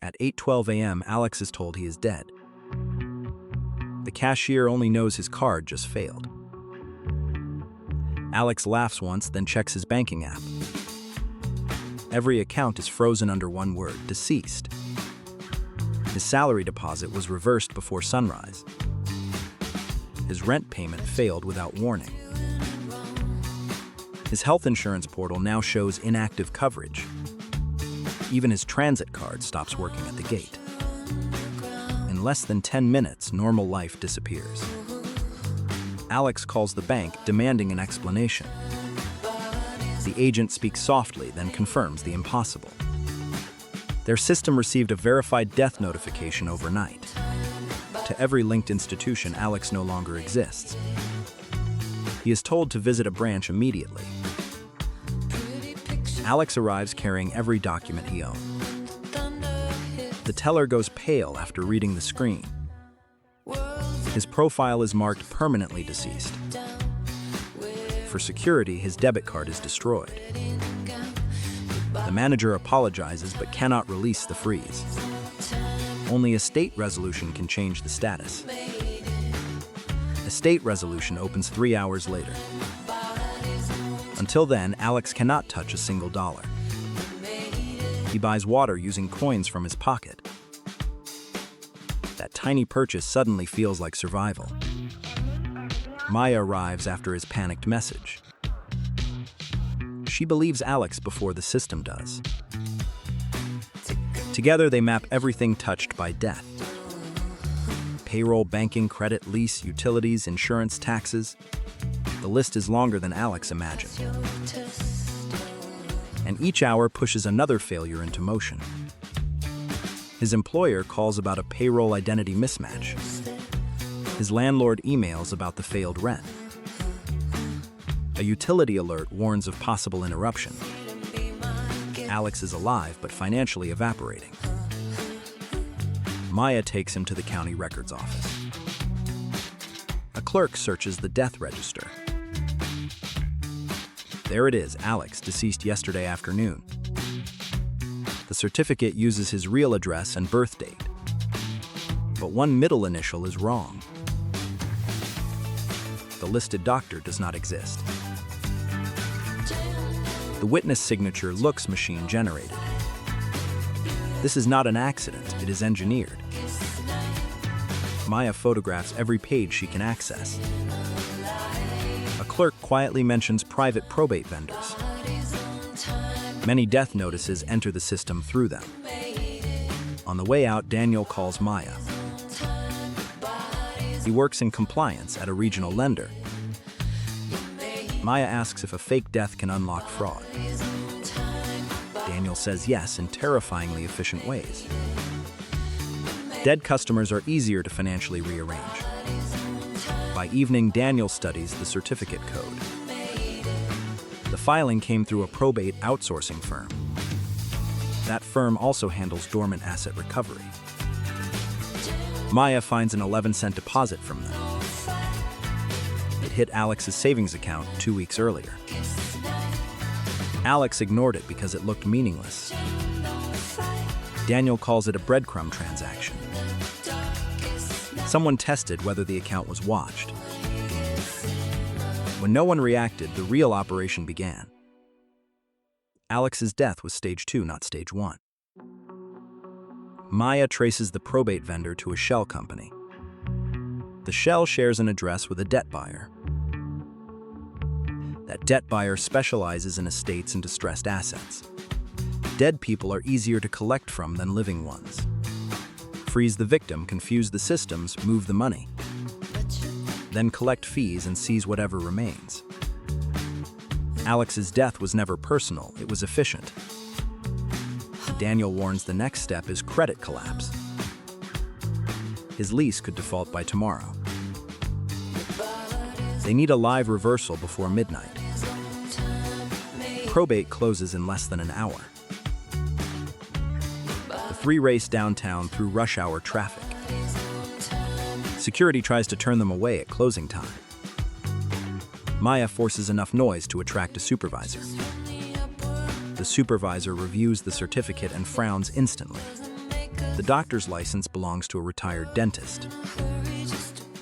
At 8:12 a.m., Alex is told he is dead. The cashier only knows his card just failed. Alex laughs once, then checks his banking app. Every account is frozen under one word: deceased. His salary deposit was reversed before sunrise. His rent payment failed without warning. His health insurance portal now shows inactive coverage. Even his transit card stops working at the gate. In less than 10 minutes, normal life disappears. Alex calls the bank, demanding an explanation. The agent speaks softly, then confirms the impossible. Their system received a verified death notification overnight. To every linked institution, Alex no longer exists. He is told to visit a branch immediately. Alex arrives carrying every document he owned. The teller goes pale after reading the screen. His profile is marked permanently deceased. For security, his debit card is destroyed. The manager apologizes but cannot release the freeze. Only estate resolution can change the status. Estate resolution opens 3 hours later. Until then, Alex cannot touch a single dollar. He buys water using coins from his pocket. That tiny purchase suddenly feels like survival. Maya arrives after his panicked message. She believes Alex before the system does. Together, they map everything touched by death. Payroll, banking, credit, lease, utilities, insurance, taxes. The list is longer than Alex imagined. And each hour pushes another failure into motion. His employer calls about a payroll identity mismatch. His landlord emails about the failed rent. A utility alert warns of possible interruption. Alex is alive but financially evaporating. Maya takes him to the county records office. A clerk searches the death register. There it is, Alex, deceased yesterday afternoon. The certificate uses his real address and birth date. But one middle initial is wrong. The listed doctor does not exist. The witness signature looks machine-generated. This is not an accident, it is engineered. Maya photographs every page she can access. A clerk quietly mentions private probate vendors. Many death notices enter the system through them. On the way out, Daniel calls Maya. He works in compliance at a regional lender. Maya asks if a fake death can unlock fraud. Daniel says yes in terrifyingly efficient ways. Dead customers are easier to financially rearrange. By evening, Daniel studies the certificate code. The filing came through a probate outsourcing firm. That firm also handles dormant asset recovery. Maya finds an 11-cent deposit from them. It hit Alex's savings account 2 weeks earlier. Alex ignored it because it looked meaningless. Daniel calls it a breadcrumb transaction. Someone tested whether the account was watched. When no one reacted, the real operation began. Alex's death was stage 2, not stage 1. Maya traces the probate vendor to a shell company. The shell shares an address with a debt buyer. That debt buyer specializes in estates and distressed assets. Dead people are easier to collect from than living ones. Freeze the victim, confuse the systems, move the money. Then collect fees and seize whatever remains. Alex's death was never personal, it was efficient. Daniel warns the next step is credit collapse. His lease could default by tomorrow. They need a live reversal before midnight. Probate closes in less than an hour. The three race downtown through rush hour traffic. Security tries to turn them away at closing time. Maya forces enough noise to attract a supervisor. The supervisor reviews the certificate and frowns instantly. The doctor's license belongs to a retired dentist.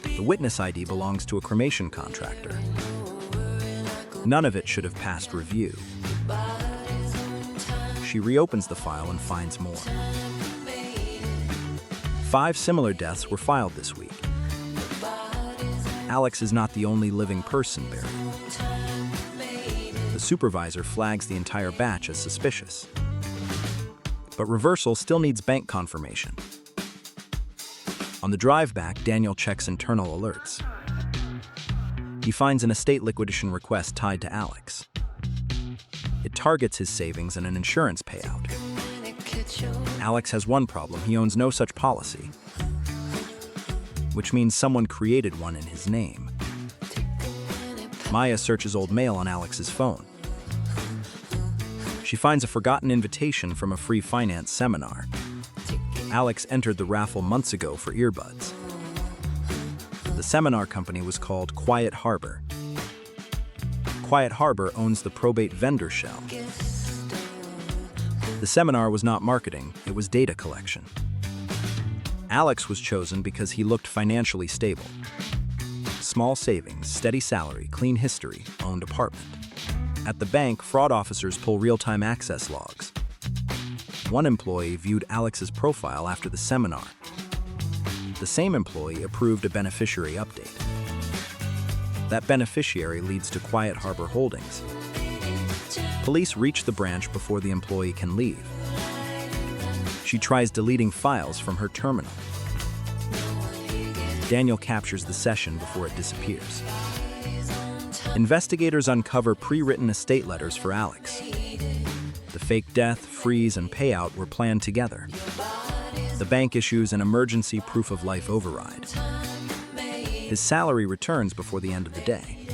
The witness ID belongs to a cremation contractor. None of it should have passed review. She reopens the file and finds more. 5 similar deaths were filed this week. Alex is not the only living person buried. The supervisor flags the entire batch as suspicious. But reversal still needs bank confirmation. On the drive back, Daniel checks internal alerts. He finds an estate liquidation request tied to Alex. It targets his savings and an insurance payout. Alex has one problem: he owns no such policy, which means someone created one in his name. Maya searches old mail on Alex's phone. She finds a forgotten invitation from a free finance seminar. Alex entered the raffle months ago for earbuds. The seminar company was called Quiet Harbor. Quiet Harbor owns the probate vendor shell. The seminar was not marketing, it was data collection. Alex was chosen because he looked financially stable. Small savings, steady salary, clean history, owned apartment. At the bank, fraud officers pull real-time access logs. One employee viewed Alex's profile after the seminar. The same employee approved a beneficiary update. That beneficiary leads to Quiet Harbor Holdings. Police reach the branch before the employee can leave. She tries deleting files from her terminal. Daniel captures the session before it disappears. Investigators uncover pre-written estate letters for Alex. The fake death, freeze, and payout were planned together. The bank issues an emergency proof of life override. His salary returns before the end of the day.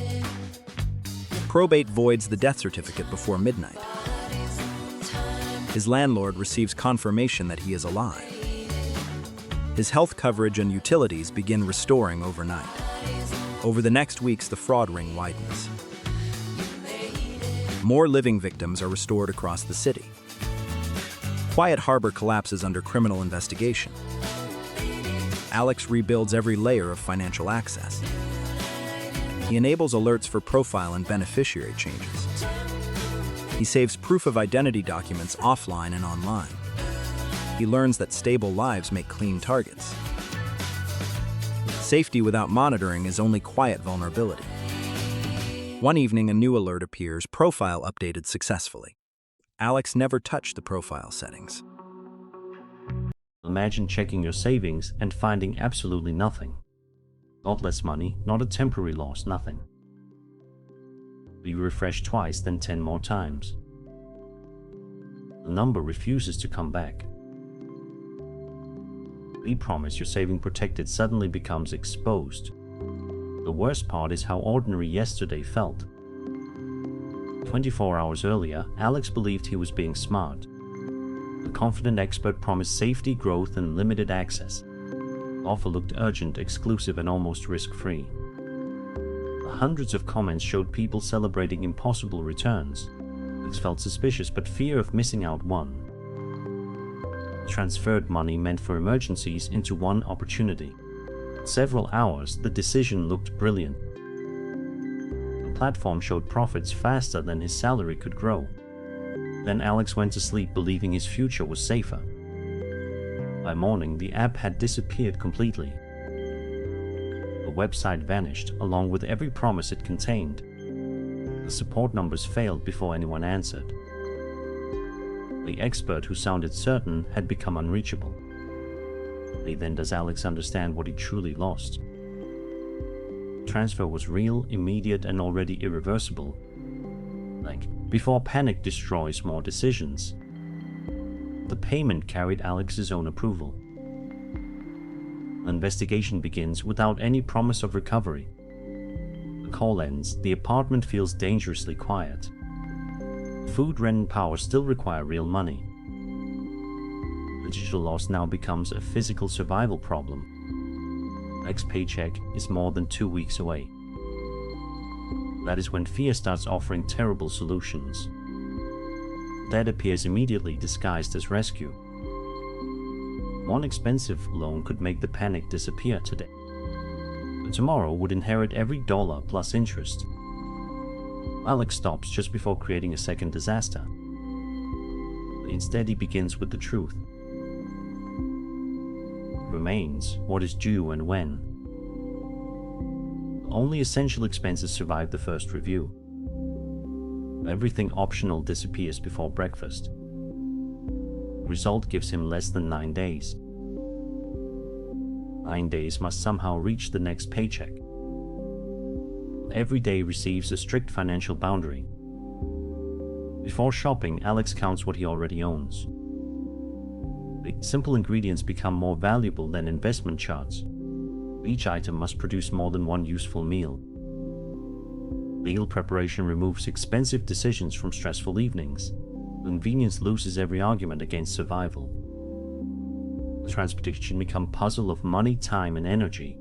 Probate voids the death certificate before midnight. His landlord receives confirmation that he is alive. His health coverage and utilities begin restoring overnight. Over the next weeks, the fraud ring widens. More living victims are restored across the city. Quiet Harbor collapses under criminal investigation. Alex rebuilds every layer of financial access. He enables alerts for profile and beneficiary changes. He saves proof of identity documents offline and online. He learns that stable lives make clean targets. Safety without monitoring is only quiet vulnerability. One evening, a new alert appears: profile updated successfully. Alex never touched the profile settings. Imagine checking your savings and finding absolutely nothing. Not less money, not a temporary loss, nothing. You refresh twice, then 10 more times. The number refuses to come back. The promise you're saving protected suddenly becomes exposed. The worst part is how ordinary yesterday felt. 24 hours earlier, Alex believed he was being smart. The confident expert promised safety, growth, and limited access. The offer looked urgent, exclusive, and almost risk-free. Hundreds of comments showed people celebrating impossible returns. Alex felt suspicious, but fear of missing out won. Transferred money meant for emergencies into one opportunity. Several hours, the decision looked brilliant. The platform showed profits faster than his salary could grow. Then Alex went to sleep believing his future was safer. By morning, the app had disappeared completely. The website vanished, along with every promise it contained. The support numbers failed before anyone answered. The expert who sounded certain had become unreachable. Then does Alex understand what he truly lost? Transfer was real, immediate, and already irreversible. Before panic destroys more decisions. The payment carried Alex's own approval. The investigation begins without any promise of recovery. The call ends, the apartment feels dangerously quiet. Food, rent, and power still require real money. The digital loss now becomes a physical survival problem. The next paycheck is more than 2 weeks away. That is when fear starts offering terrible solutions. That appears immediately disguised as rescue. One expensive loan could make the panic disappear today, but tomorrow would inherit every dollar plus interest. Alex stops just before creating a second disaster. Instead, he begins with the truth. Remains what is due and when. Only essential expenses survive the first review. Everything optional disappears before breakfast. The result gives him less than 9 days. 9 days must somehow reach the next paycheck. Every day receives a strict financial boundary. Before shopping, Alex counts what he already owns. The simple ingredients become more valuable than investment charts. Each item must produce more than one useful meal. Meal preparation removes expensive decisions from stressful evenings. Convenience loses every argument against survival. Transportation becomes a puzzle of money, time, and energy.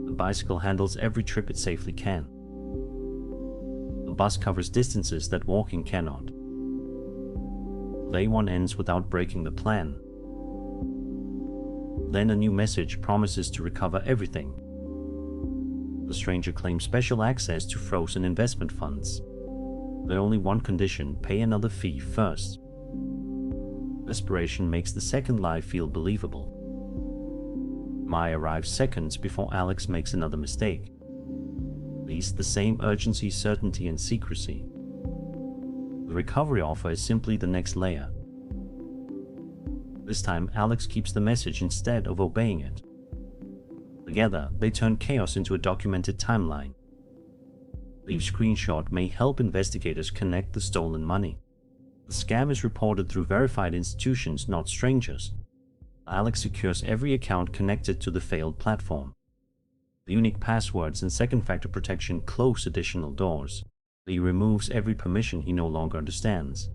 The bicycle handles every trip it safely can. The bus covers distances that walking cannot. Day one ends without breaking the plan. Then a new message promises to recover everything. The stranger claims special access to frozen investment funds. With only one condition: pay another fee first. Desperation makes the second lie feel believable. Maya arrives seconds before Alex makes another mistake. At least the same urgency, certainty, and secrecy. The recovery offer is simply the next layer. This time, Alex keeps the message instead of obeying it. Together, they turn chaos into a documented timeline. Each screenshot may help investigators connect the stolen money. The scam is reported through verified institutions, not strangers. Alex secures every account connected to the failed platform. The unique passwords and second-factor protection close additional doors. He removes every permission he no longer understands.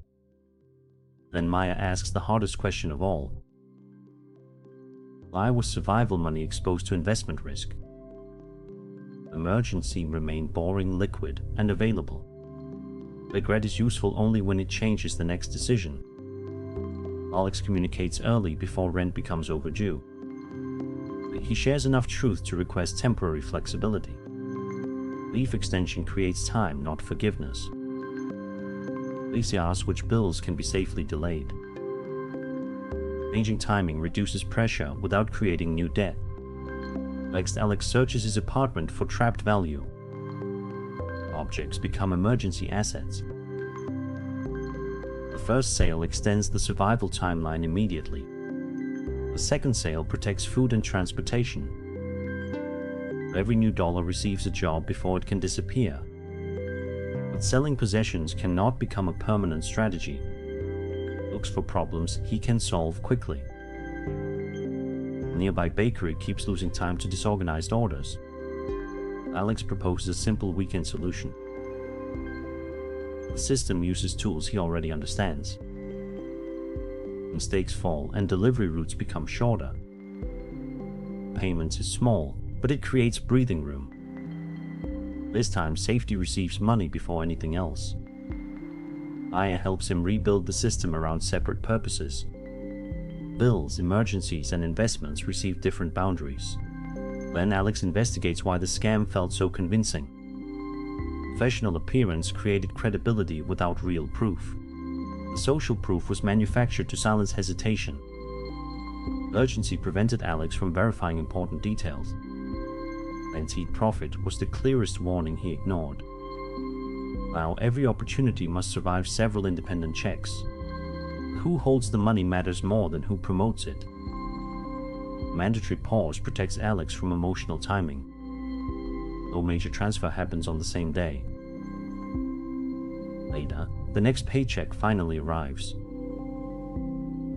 Then Maya asks the hardest question of all. Why was survival money exposed to investment risk? Emergency remained boring, liquid, and available. Regret is useful only when it changes the next decision. Alex communicates early before rent becomes overdue. He shares enough truth to request temporary flexibility. Leave extension creates time, not forgiveness. Lisa asks which bills can be safely delayed. Changing timing reduces pressure without creating new debt. Next, Alex searches his apartment for trapped value. Objects become emergency assets. The first sale extends the survival timeline immediately. The second sale protects food and transportation. Every new dollar receives a job before it can disappear. But selling possessions cannot become a permanent strategy. Looks for problems he can solve quickly. A nearby bakery keeps losing time to disorganized orders. Alex proposes a simple weekend solution. The system uses tools he already understands. Mistakes fall and delivery routes become shorter. Payments is small, but it creates breathing room. This time, safety receives money before anything else. Maya helps him rebuild the system around separate purposes. Bills, emergencies, and investments receive different boundaries. Then Alex investigates why the scam felt so convincing. Professional appearance created credibility without real proof. The social proof was manufactured to silence hesitation. Urgency prevented Alex from verifying important details. Guaranteed profit was the clearest warning he ignored. Now every opportunity must survive several independent checks. Who holds the money matters more than who promotes it. Mandatory pause protects Alex from emotional timing. No major transfer happens on the same day. Later, the next paycheck finally arrives.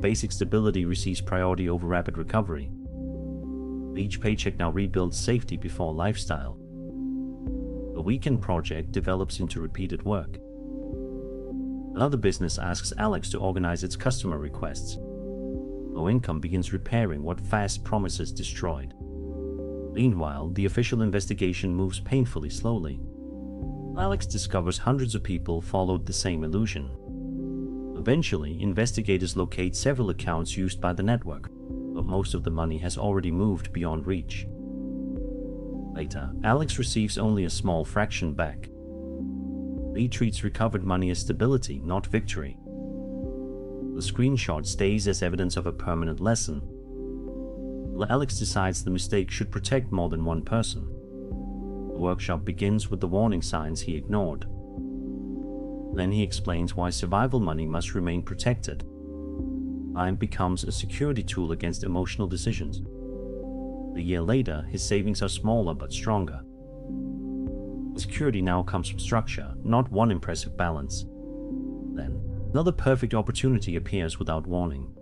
Basic stability receives priority over rapid recovery. Each paycheck now rebuilds safety before lifestyle. The weekend project develops into repeated work. Another business asks Alex to organize its customer requests. Low income begins repairing what fast promises destroyed. Meanwhile, the official investigation moves painfully slowly. Alex discovers hundreds of people followed the same illusion. Eventually, investigators locate several accounts used by the network. but most of the money has already moved beyond reach. Later, Alex receives only a small fraction back. Lee treats recovered money as stability, not victory. The screenshot stays as evidence of a permanent lesson. Alex decides the mistake should protect more than one person. The workshop begins with the warning signs he ignored. Then he explains why survival money must remain protected. Time becomes a security tool against emotional decisions. A year later, his savings are smaller but stronger. Security now comes from structure, not one impressive balance. Then, another perfect opportunity appears without warning.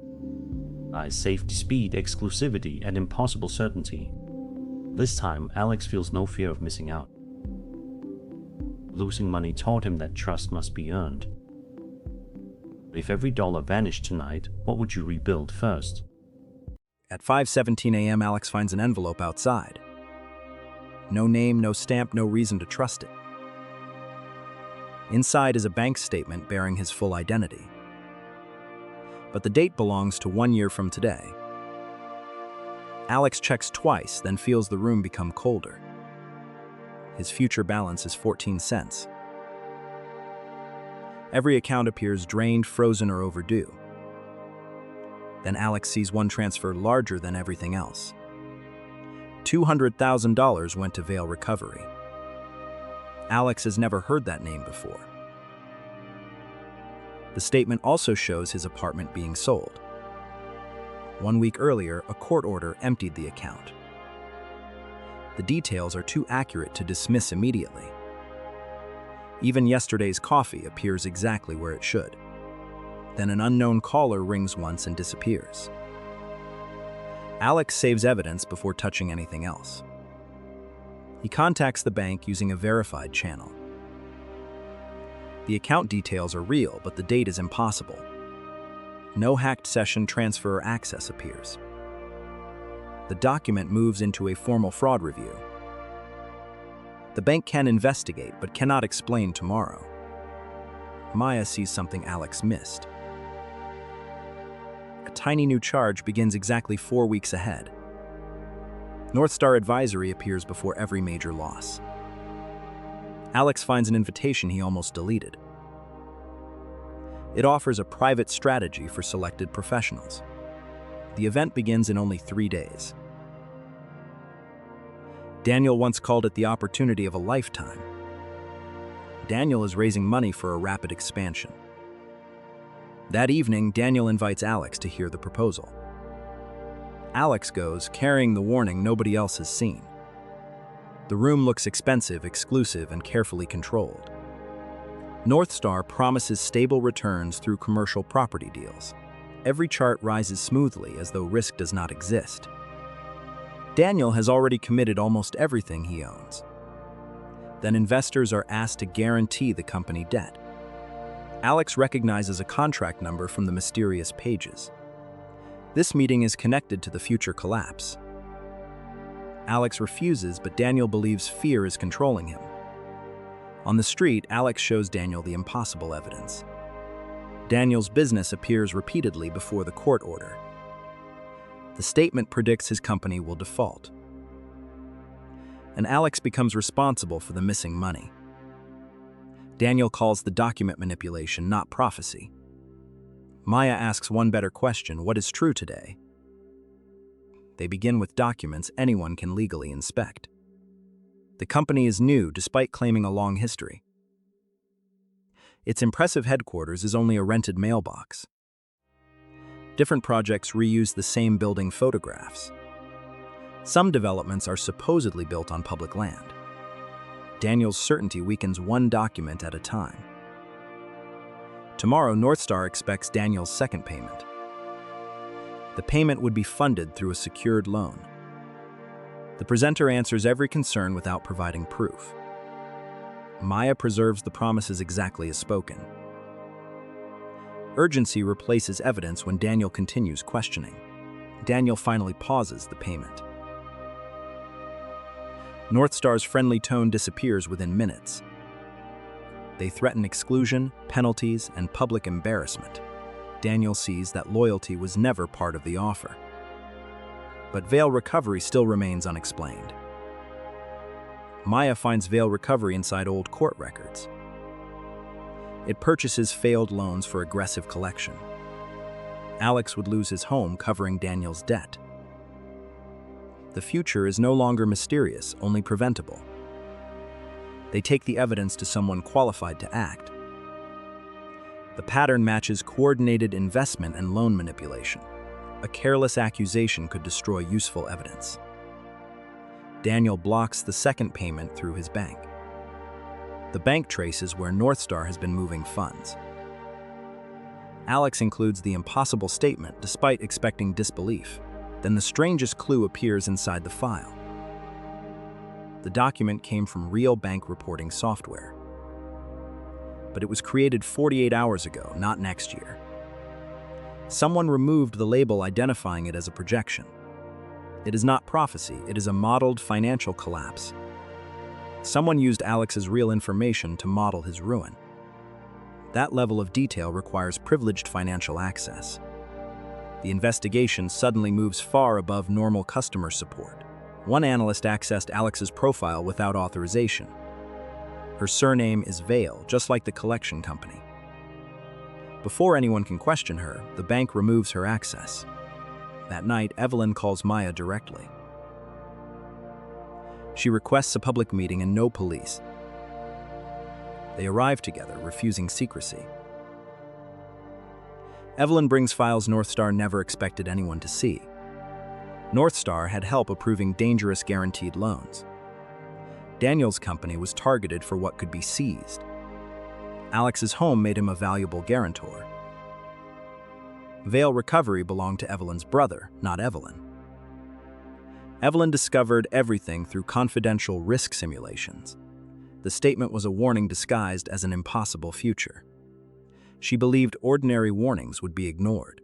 Safety, speed, exclusivity, and impossible certainty. This time, Alex feels no fear of missing out. Losing money taught him that trust must be earned. If every dollar vanished tonight, what would you rebuild first? At 5:17 a.m., Alex finds an envelope outside. No name, no stamp, no reason to trust it. Inside is a bank statement bearing his full identity. But the date belongs to 1 year from today. Alex checks twice, then feels the room become colder. His future balance is 14 cents. Every account appears drained, frozen, or overdue. Then Alex sees one transfer larger than everything else. $200,000 went to Vail Recovery. Alex has never heard that name before. The statement also shows his apartment being sold. 1 week earlier, a court order emptied the account. The details are too accurate to dismiss immediately. Even yesterday's coffee appears exactly where it should. Then an unknown caller rings once and disappears. Alex saves evidence before touching anything else. He contacts the bank using a verified channel. The account details are real, but the date is impossible. No hacked session, transfer, or access appears. The document moves into a formal fraud review. The bank can investigate, but cannot explain tomorrow. Maya sees something Alex missed. A tiny new charge begins exactly 4 weeks ahead. North Star Advisory appears before every major loss. Alex finds an invitation he almost deleted. It offers a private strategy for selected professionals. The event begins in only 3 days. Daniel once called it the opportunity of a lifetime. Daniel is raising money for a rapid expansion. That evening, Daniel invites Alex to hear the proposal. Alex goes, carrying the warning nobody else has seen. The room looks expensive, exclusive, and carefully controlled. North Star promises stable returns through commercial property deals. Every chart rises smoothly as though risk does not exist. Daniel has already committed almost everything he owns. Then investors are asked to guarantee the company debt. Alex recognizes a contract number from the mysterious pages. This meeting is connected to the future collapse. Alex refuses, but Daniel believes fear is controlling him. On the street, Alex shows Daniel the impossible evidence. Daniel's business appears repeatedly before the court order. The statement predicts his company will default. And Alex becomes responsible for the missing money. Daniel calls the document manipulation, not prophecy. Maya asks one better question: what is true today? They begin with documents anyone can legally inspect. The company is new despite claiming a long history. Its impressive headquarters is only a rented mailbox. Different projects reuse the same building photographs. Some developments are supposedly built on public land. Daniel's certainty weakens one document at a time. Tomorrow, North Star expects Daniel's second payment. The payment would be funded through a secured loan. The presenter answers every concern without providing proof. Maya preserves the promises exactly as spoken. Urgency replaces evidence when Daniel continues questioning. Daniel finally pauses the payment. North Star's friendly tone disappears within minutes. They threaten exclusion, penalties, and public embarrassment. Daniel sees that loyalty was never part of the offer. but Veil recovery still remains unexplained. Maya finds Veil recovery inside old court records. It purchases failed loans for aggressive collection. Alex would lose his home covering Daniel's debt. The future is no longer mysterious, only preventable. They take the evidence to someone qualified to act. The pattern matches coordinated investment and loan manipulation. A careless accusation could destroy useful evidence. Daniel blocks the second payment through his bank. The bank traces where North Star has been moving funds. Alex includes the impossible statement despite expecting disbelief. Then the strangest clue appears inside the file. The document came from real bank reporting software. But it was created 48 hours ago, not next year. Someone removed the label identifying it as a projection. It is not prophecy, it is a modeled financial collapse. Someone used Alex's real information to model his ruin. That level of detail requires privileged financial access. The investigation suddenly moves far above normal customer support. One analyst accessed Alex's profile without authorization. Her surname is Veil, just like the collection company. Before anyone can question her, the bank removes her access. That night, Evelyn calls Maya directly. She requests a public meeting and no police. They arrive together, refusing secrecy. Evelyn brings files North Star never expected anyone to see. North Star had help approving dangerous guaranteed loans. Daniel's company was targeted for what could be seized. Alex's home made him a valuable guarantor. Veil recovery belonged to Evelyn's brother, not Evelyn. Evelyn discovered everything through confidential risk simulations. The statement was a warning disguised as an impossible future. She believed ordinary warnings would be ignored.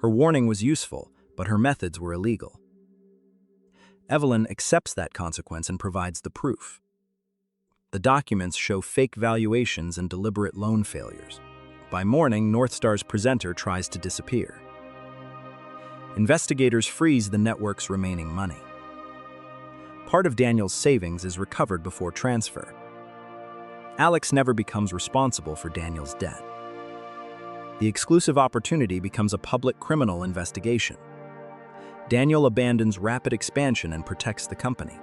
Her warning was useful, but her methods were illegal. Evelyn accepts that consequence and provides the proof. The documents show fake valuations and deliberate loan failures. By morning, North Star's presenter tries to disappear. Investigators freeze the network's remaining money. Part of Daniel's savings is recovered before transfer. Alex never becomes responsible for Daniel's debt. The exclusive opportunity becomes a public criminal investigation. Daniel abandons rapid expansion and protects the company.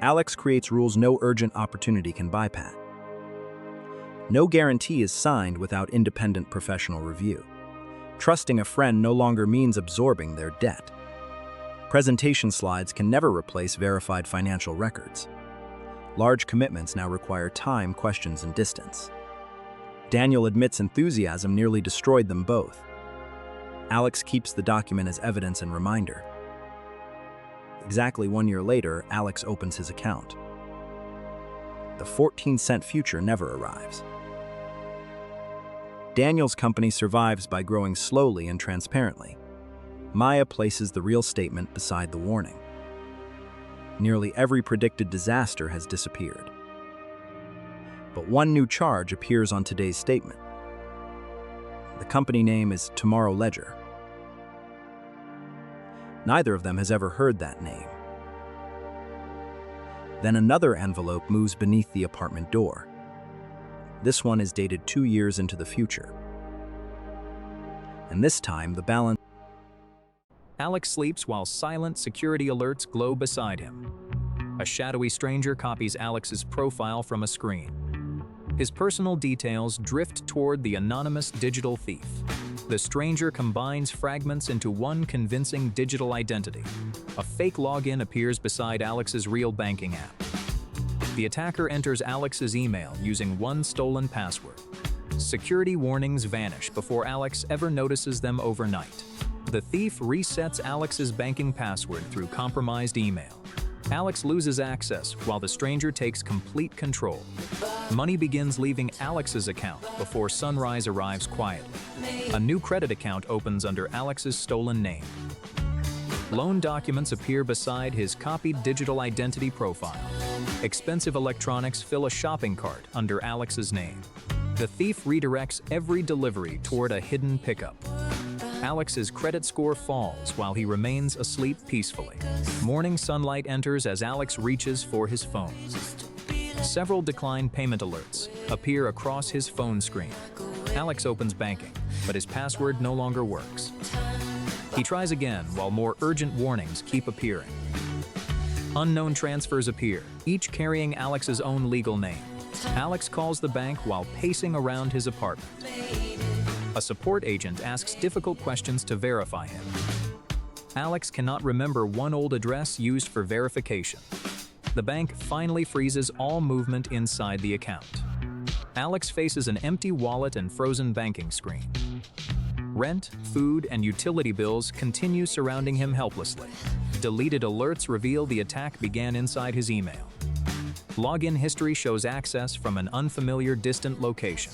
Alex creates rules no urgent opportunity can bypass. No guarantee is signed without independent professional review. Trusting a friend no longer means absorbing their debt. Presentation slides can never replace verified financial records. Large commitments now require time, questions, and distance. Daniel admits enthusiasm nearly destroyed them both. Alex keeps the document as evidence and reminder. Exactly 1 year later, Alex opens his account. The 14-cent future never arrives. Daniel's company survives by growing slowly and transparently. Maya places the real statement beside the warning. Nearly every predicted disaster has disappeared. But one new charge appears on today's statement. The company name is Tomorrow Ledger. Neither of them has ever heard that name. Then another envelope moves beneath the apartment door. This one is dated 2 years into the future. And this time, the balance. Alex sleeps while silent security alerts glow beside him. A shadowy stranger copies Alex's profile from a screen. His personal details drift toward the anonymous digital thief. The stranger combines fragments into one convincing digital identity. A fake login appears beside Alex's real banking app. The attacker enters Alex's email using one stolen password. Security warnings vanish before Alex ever notices them overnight. The thief resets Alex's banking password through compromised email. Alex loses access while the stranger takes complete control. Money begins leaving Alex's account before sunrise arrives quietly. A new credit account opens under Alex's stolen name. Loan documents appear beside his copied digital identity profile. Expensive electronics fill a shopping cart under Alex's name. The thief redirects every delivery toward a hidden pickup. Alex's credit score falls while he remains asleep peacefully. Morning sunlight enters as Alex reaches for his phone. Several declined payment alerts appear across his phone screen. Alex opens banking, but his password no longer works. He tries again while more urgent warnings keep appearing. Unknown transfers appear, each carrying Alex's own legal name. Alex calls the bank while pacing around his apartment. A support agent asks difficult questions to verify him. Alex cannot remember one old address used for verification. The bank finally freezes all movement inside the account. Alex faces an empty wallet and frozen banking screen. Rent, food, and utility bills continue surrounding him helplessly. Deleted alerts reveal the attack began inside his email. Login history shows access from an unfamiliar distant location.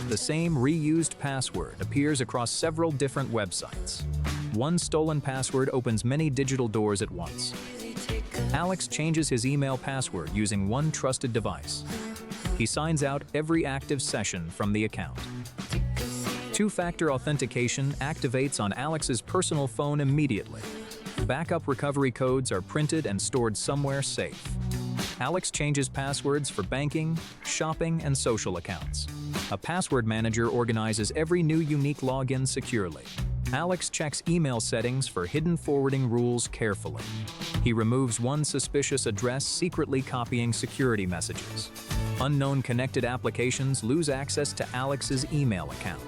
The same reused password appears across several different websites. One stolen password opens many digital doors at once. Alex changes his email password using one trusted device. He signs out every active session from the account. Two-factor authentication activates on Alex's personal phone immediately. Backup recovery codes are printed and stored somewhere safe. Alex changes passwords for banking, shopping, and social accounts. A password manager organizes every new unique login securely. Alex checks email settings for hidden forwarding rules carefully. He removes one suspicious address, secretly copying security messages. Unknown connected applications lose access to Alex's email account.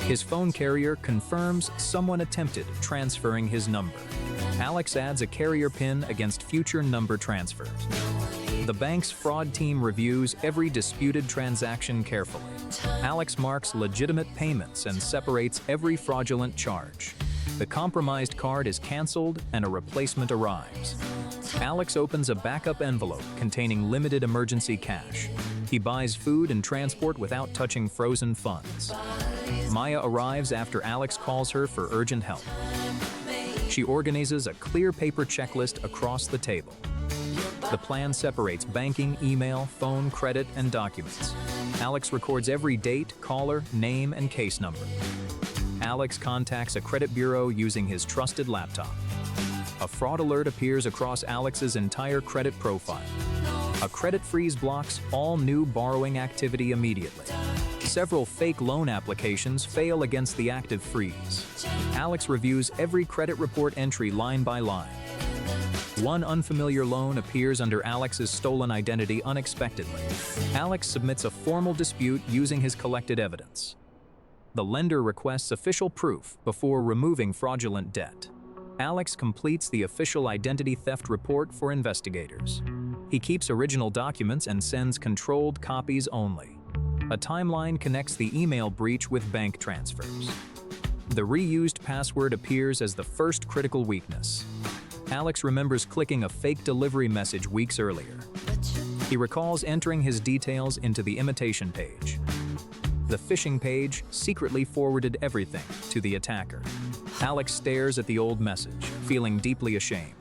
His phone carrier confirms someone attempted transferring his number. Alex adds a carrier PIN against future number transfers. The bank's fraud team reviews every disputed transaction carefully. Alex marks legitimate payments and separates every fraudulent charge. The compromised card is canceled and a replacement arrives. Alex opens a backup envelope containing limited emergency cash. He buys food and transport without touching frozen funds. Maya arrives after Alex calls her for urgent help. She organizes a clear paper checklist across the table. The plan separates banking, email, phone, credit, and documents. Alex records every date, caller, name, and case number. Alex contacts a credit bureau using his trusted laptop. A fraud alert appears across Alex's entire credit profile. A credit freeze blocks all new borrowing activity immediately. Several fake loan applications fail against the active freeze. Alex reviews every credit report entry line by line. One unfamiliar loan appears under Alex's stolen identity unexpectedly. Alex submits a formal dispute using his collected evidence. The lender requests official proof before removing fraudulent debt. Alex completes the official identity theft report for investigators. He keeps original documents and sends controlled copies only. A timeline connects the email breach with bank transfers. The reused password appears as the first critical weakness. Alex remembers clicking a fake delivery message weeks earlier. He recalls entering his details into the imitation page. The phishing page secretly forwarded everything to the attacker. Alex stares at the old message, feeling deeply ashamed.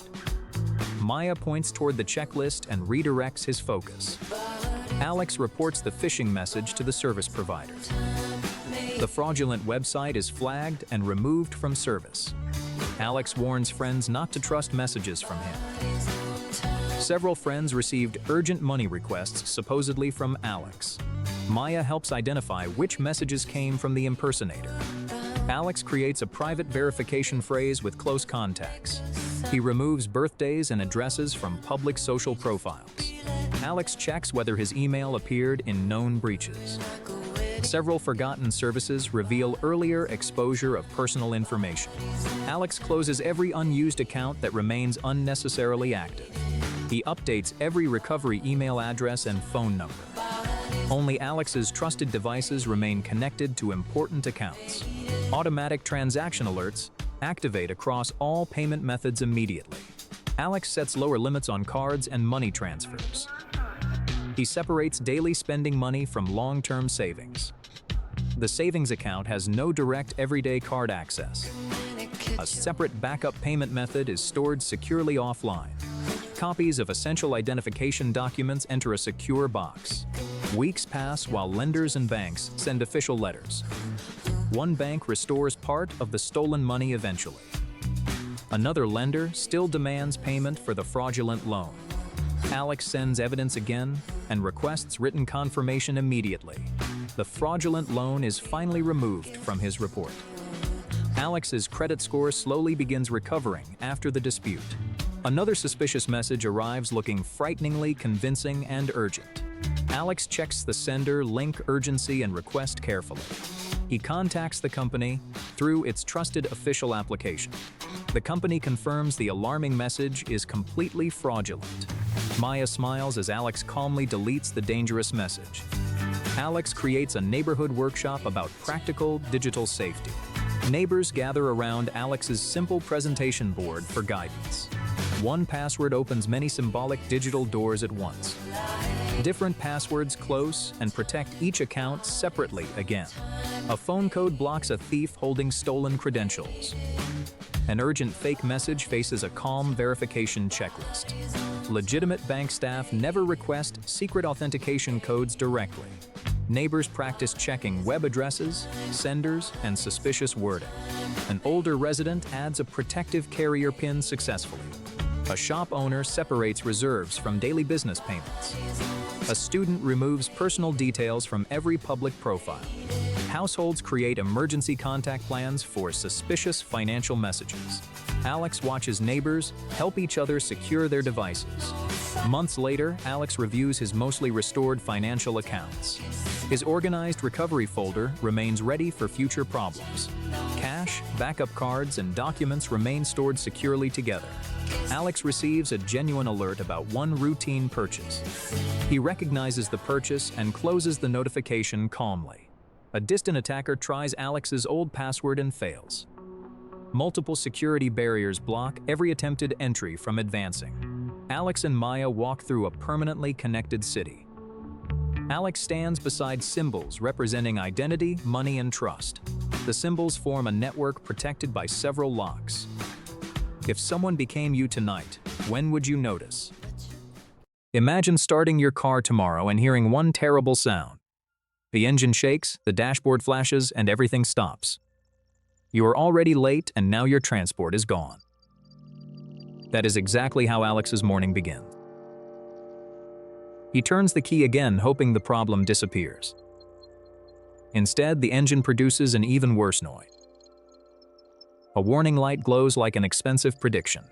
Maya points toward the checklist and redirects his focus. Alex reports the phishing message to the service provider. The fraudulent website is flagged and removed from service. Alex warns friends not to trust messages from him. Several friends received urgent money requests supposedly from Alex. Maya helps identify which messages came from the impersonator. Alex creates a private verification phrase with close contacts. He removes birthdays and addresses from public social profiles. Alex checks whether his email appeared in known breaches. Several forgotten services reveal earlier exposure of personal information. Alex closes every unused account that remains unnecessarily active. He updates every recovery email address and phone number. Only Alex's trusted devices remain connected to important accounts. Automatic transaction alerts activate across all payment methods immediately. Alex sets lower limits on cards and money transfers. He separates daily spending money from long-term savings. The savings account has no direct everyday card access. A separate backup payment method is stored securely offline. Copies of essential identification documents enter a secure box. Weeks pass while lenders and banks send official letters. One bank restores part of the stolen money eventually. Another lender still demands payment for the fraudulent loan. Alex sends evidence again and requests written confirmation immediately. The fraudulent loan is finally removed from his report. Alex's credit score slowly begins recovering after the dispute. Another suspicious message arrives looking frighteningly convincing and urgent. Alex checks the sender, link, urgency, and request carefully. He contacts the company through its trusted official application. The company confirms the alarming message is completely fraudulent. Maya smiles as Alex calmly deletes the dangerous message. Alex creates a neighborhood workshop about practical digital safety. Neighbors gather around Alex's simple presentation board for guidance. One password opens many symbolic digital doors at once. Different passwords close and protect each account separately again. A phone code blocks a thief holding stolen credentials. An urgent fake message faces a calm verification checklist. Legitimate bank staff never request secret authentication codes directly. Neighbors practice checking web addresses, senders, and suspicious wording. An older resident adds a protective carrier PIN successfully. A shop owner separates reserves from daily business payments. A student removes personal details from every public profile. Households create emergency contact plans for suspicious financial messages. Alex watches neighbors help each other secure their devices. Months later, Alex reviews his mostly restored financial accounts. His organized recovery folder remains ready for future problems. Cash, backup cards, and documents remain stored securely together. Alex receives a genuine alert about one routine purchase. He recognizes the purchase and closes the notification calmly. A distant attacker tries Alex's old password and fails. Multiple security barriers block every attempted entry from advancing. Alex and Maya walk through a permanently connected city. Alex stands beside symbols representing identity, money, and trust. The symbols form a network protected by several locks. If someone became you tonight, when would you notice? Imagine starting your car tomorrow and hearing one terrible sound. The engine shakes, the dashboard flashes, and everything stops. You are already late and now your transport is gone. That is exactly how Alex's morning begins. He turns the key again, hoping the problem disappears. Instead, the engine produces an even worse noise. A warning light glows like an expensive prediction.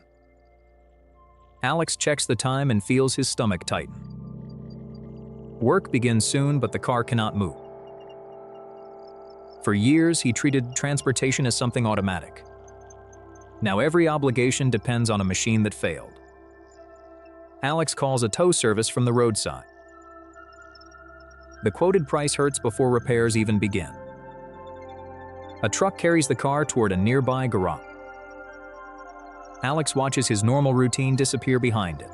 Alex checks the time and feels his stomach tighten. Work begins soon, but the car cannot move. For years, he treated transportation as something automatic. Now every obligation depends on a machine that failed. Alex calls a tow service from the roadside. The quoted price hurts before repairs even begin. A truck carries the car toward a nearby garage. Alex watches his normal routine disappear behind it.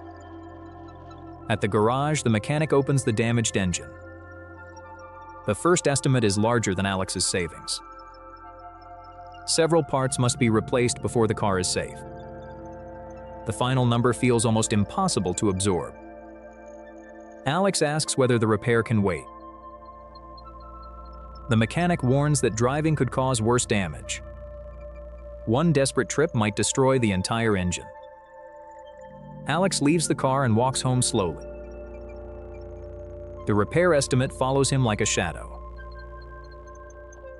At the garage, the mechanic opens the damaged engine. The first estimate is larger than Alex's savings. Several parts must be replaced before the car is safe. The final number feels almost impossible to absorb. Alex asks whether the repair can wait. The mechanic warns that driving could cause worse damage. One desperate trip might destroy the entire engine. Alex leaves the car and walks home slowly. The repair estimate follows him like a shadow.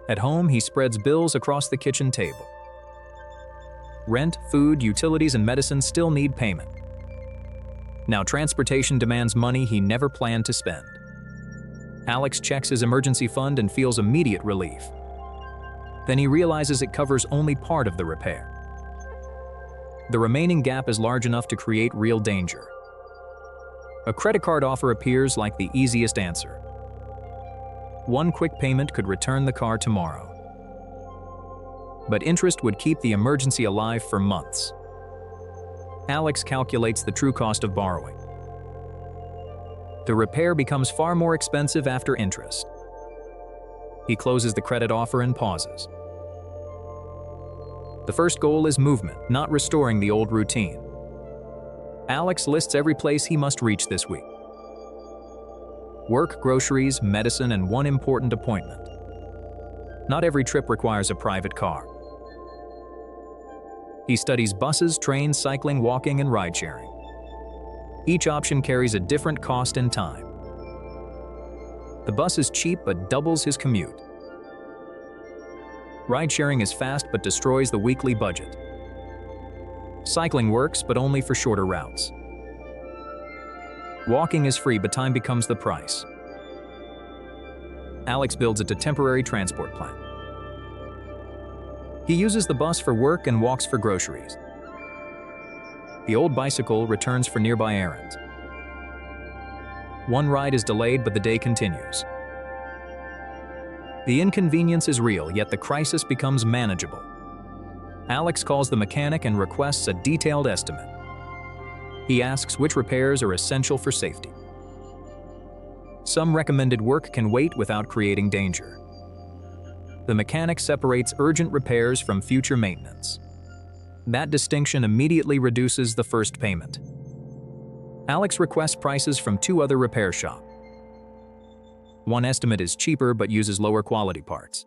At home, he spreads bills across the kitchen table. Rent, food, utilities, and medicine still need payment. Now transportation demands money he never planned to spend. Alex checks his emergency fund and feels immediate relief. Then he realizes it covers only part of the repair. The remaining gap is large enough to create real danger. A credit card offer appears like the easiest answer. One quick payment could return the car tomorrow. But interest would keep the emergency alive for months. Alex calculates the true cost of borrowing. The repair becomes far more expensive after interest. He closes the credit offer and pauses. The first goal is movement, not restoring the old routine. Alex lists every place he must reach this week. Work, groceries, medicine, and one important appointment. Not every trip requires a private car. He studies buses, trains, cycling, walking, and ride-sharing. Each option carries a different cost and time. The bus is cheap but doubles his commute. Ride-sharing is fast but destroys the weekly budget. Cycling works, but only for shorter routes. Walking is free, but time becomes the price. Alex builds a temporary transport plan. He uses the bus for work and walks for groceries. The old bicycle returns for nearby errands. One ride is delayed, but the day continues. The inconvenience is real, yet the crisis becomes manageable. Alex calls the mechanic and requests a detailed estimate. He asks which repairs are essential for safety. Some recommended work can wait without creating danger. The mechanic separates urgent repairs from future maintenance. That distinction immediately reduces the first payment. Alex requests prices from 2 other repair shops. One estimate is cheaper but uses lower quality parts.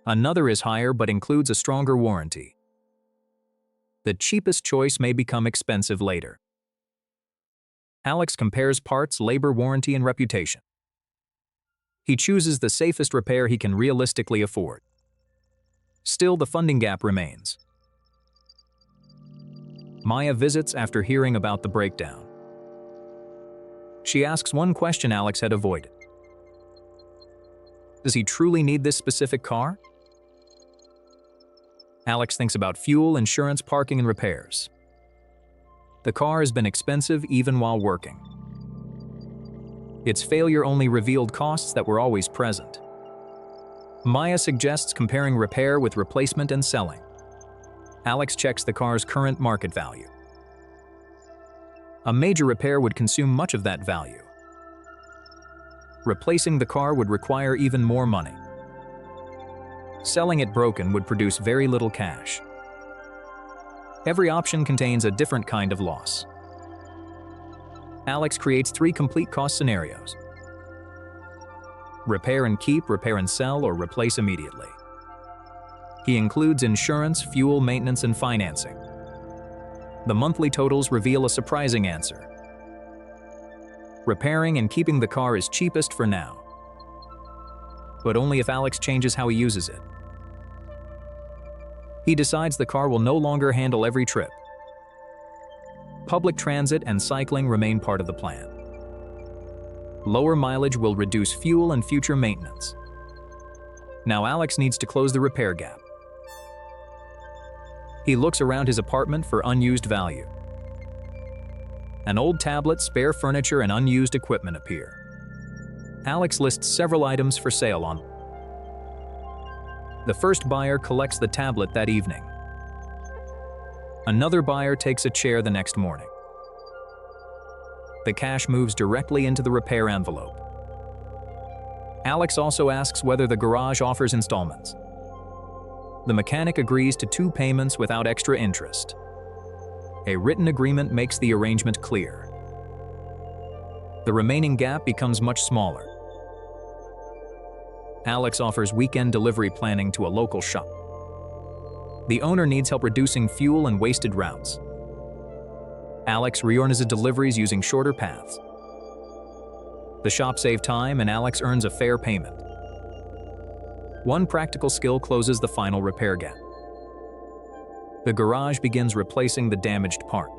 Another is higher but includes a stronger warranty. The cheapest choice may become expensive later. Alex compares parts, labor, warranty, and reputation. He chooses the safest repair he can realistically afford. Still, the funding gap remains. Maya visits after hearing about the breakdown. She asks one question Alex had avoided. Does he truly need this specific car? Alex thinks about fuel, insurance, parking, and repairs. The car has been expensive even while working. Its failure only revealed costs that were always present. Maya suggests comparing repair with replacement and selling. Alex checks the car's current market value. A major repair would consume much of that value. Replacing the car would require even more money. Selling it broken would produce very little cash. Every option contains a different kind of loss. Alex creates 3 complete cost scenarios: repair and keep, repair and sell, or replace immediately. He includes insurance, fuel, maintenance, and financing. The monthly totals reveal a surprising answer. Repairing and keeping the car is cheapest for now, but only if Alex changes how he uses it. He decides the car will no longer handle every trip. Public transit and cycling remain part of the plan. Lower mileage will reduce fuel and future maintenance. Now Alex needs to close the repair gap. He looks around his apartment for unused value. An old tablet, spare furniture, and unused equipment appear. Alex lists several items for sale on. The first buyer collects the tablet that evening. Another buyer takes a chair the next morning. The cash moves directly into the repair envelope. Alex also asks whether the garage offers installments. The mechanic agrees to 2 payments without extra interest. A written agreement makes the arrangement clear. The remaining gap becomes much smaller. Alex offers weekend delivery planning to a local shop. The owner needs help reducing fuel and wasted routes. Alex reorganizes deliveries using shorter paths. The shop saves time and Alex earns a fair payment. One practical skill closes the final repair gap. The garage begins replacing the damaged part.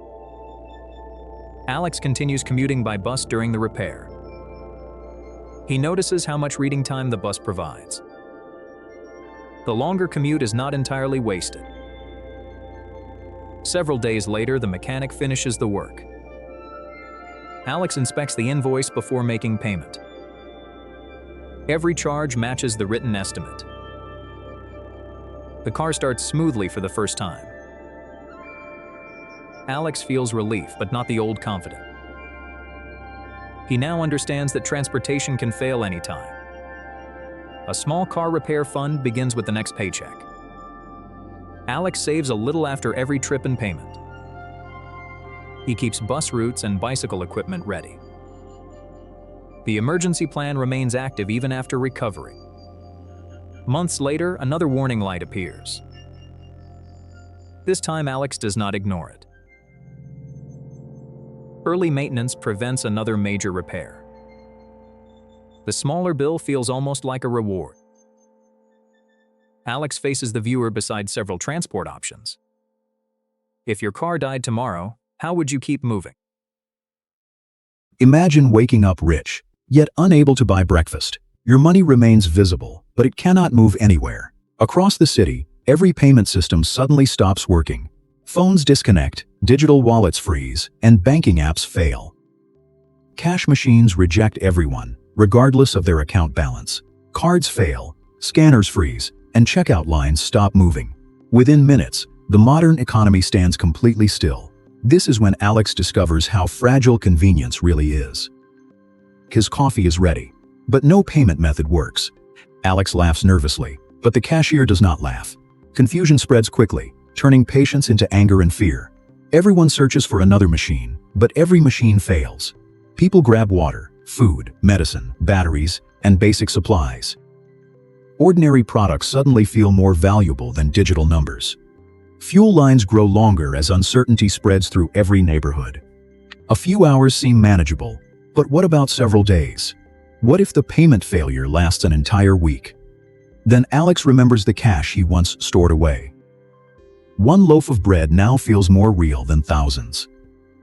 Alex continues commuting by bus during the repair. He notices how much reading time the bus provides. The longer commute is not entirely wasted. Several days later, the mechanic finishes the work. Alex inspects the invoice before making payment. Every charge matches the written estimate. The car starts smoothly for the first time. Alex feels relief, but not the old confidence. He now understands that transportation can fail anytime. A small car repair fund begins with the next paycheck. Alex saves a little after every trip and payment. He keeps bus routes and bicycle equipment ready. The emergency plan remains active even after recovery. Months later, another warning light appears. This time, Alex does not ignore it. Early maintenance prevents another major repair. The smaller bill feels almost like a reward. Alex faces the viewer beside several transport options. If your car died tomorrow, how would you keep moving? Imagine waking up rich, yet unable to buy breakfast. Your money remains visible, but it cannot move anywhere. Across the city, every payment system suddenly stops working. Phones disconnect, digital wallets freeze, and banking apps fail. Cash machines reject everyone, regardless of their account balance. Cards fail, scanners freeze, and checkout lines stop moving. Within minutes, the modern economy stands completely still. This is when Alex discovers how fragile convenience really is. His coffee is ready, but no payment method works. Alex laughs nervously, but the cashier does not laugh. Confusion spreads quickly, turning patience into anger and fear. Everyone searches for another machine, but every machine fails. People grab water, food, medicine, batteries, and basic supplies. Ordinary products suddenly feel more valuable than digital numbers. Fuel lines grow longer as uncertainty spreads through every neighborhood. A few hours seem manageable, but what about several days? What if the payment failure lasts an entire week? Then Alex remembers the cash he once stored away. One loaf of bread now feels more real than thousands.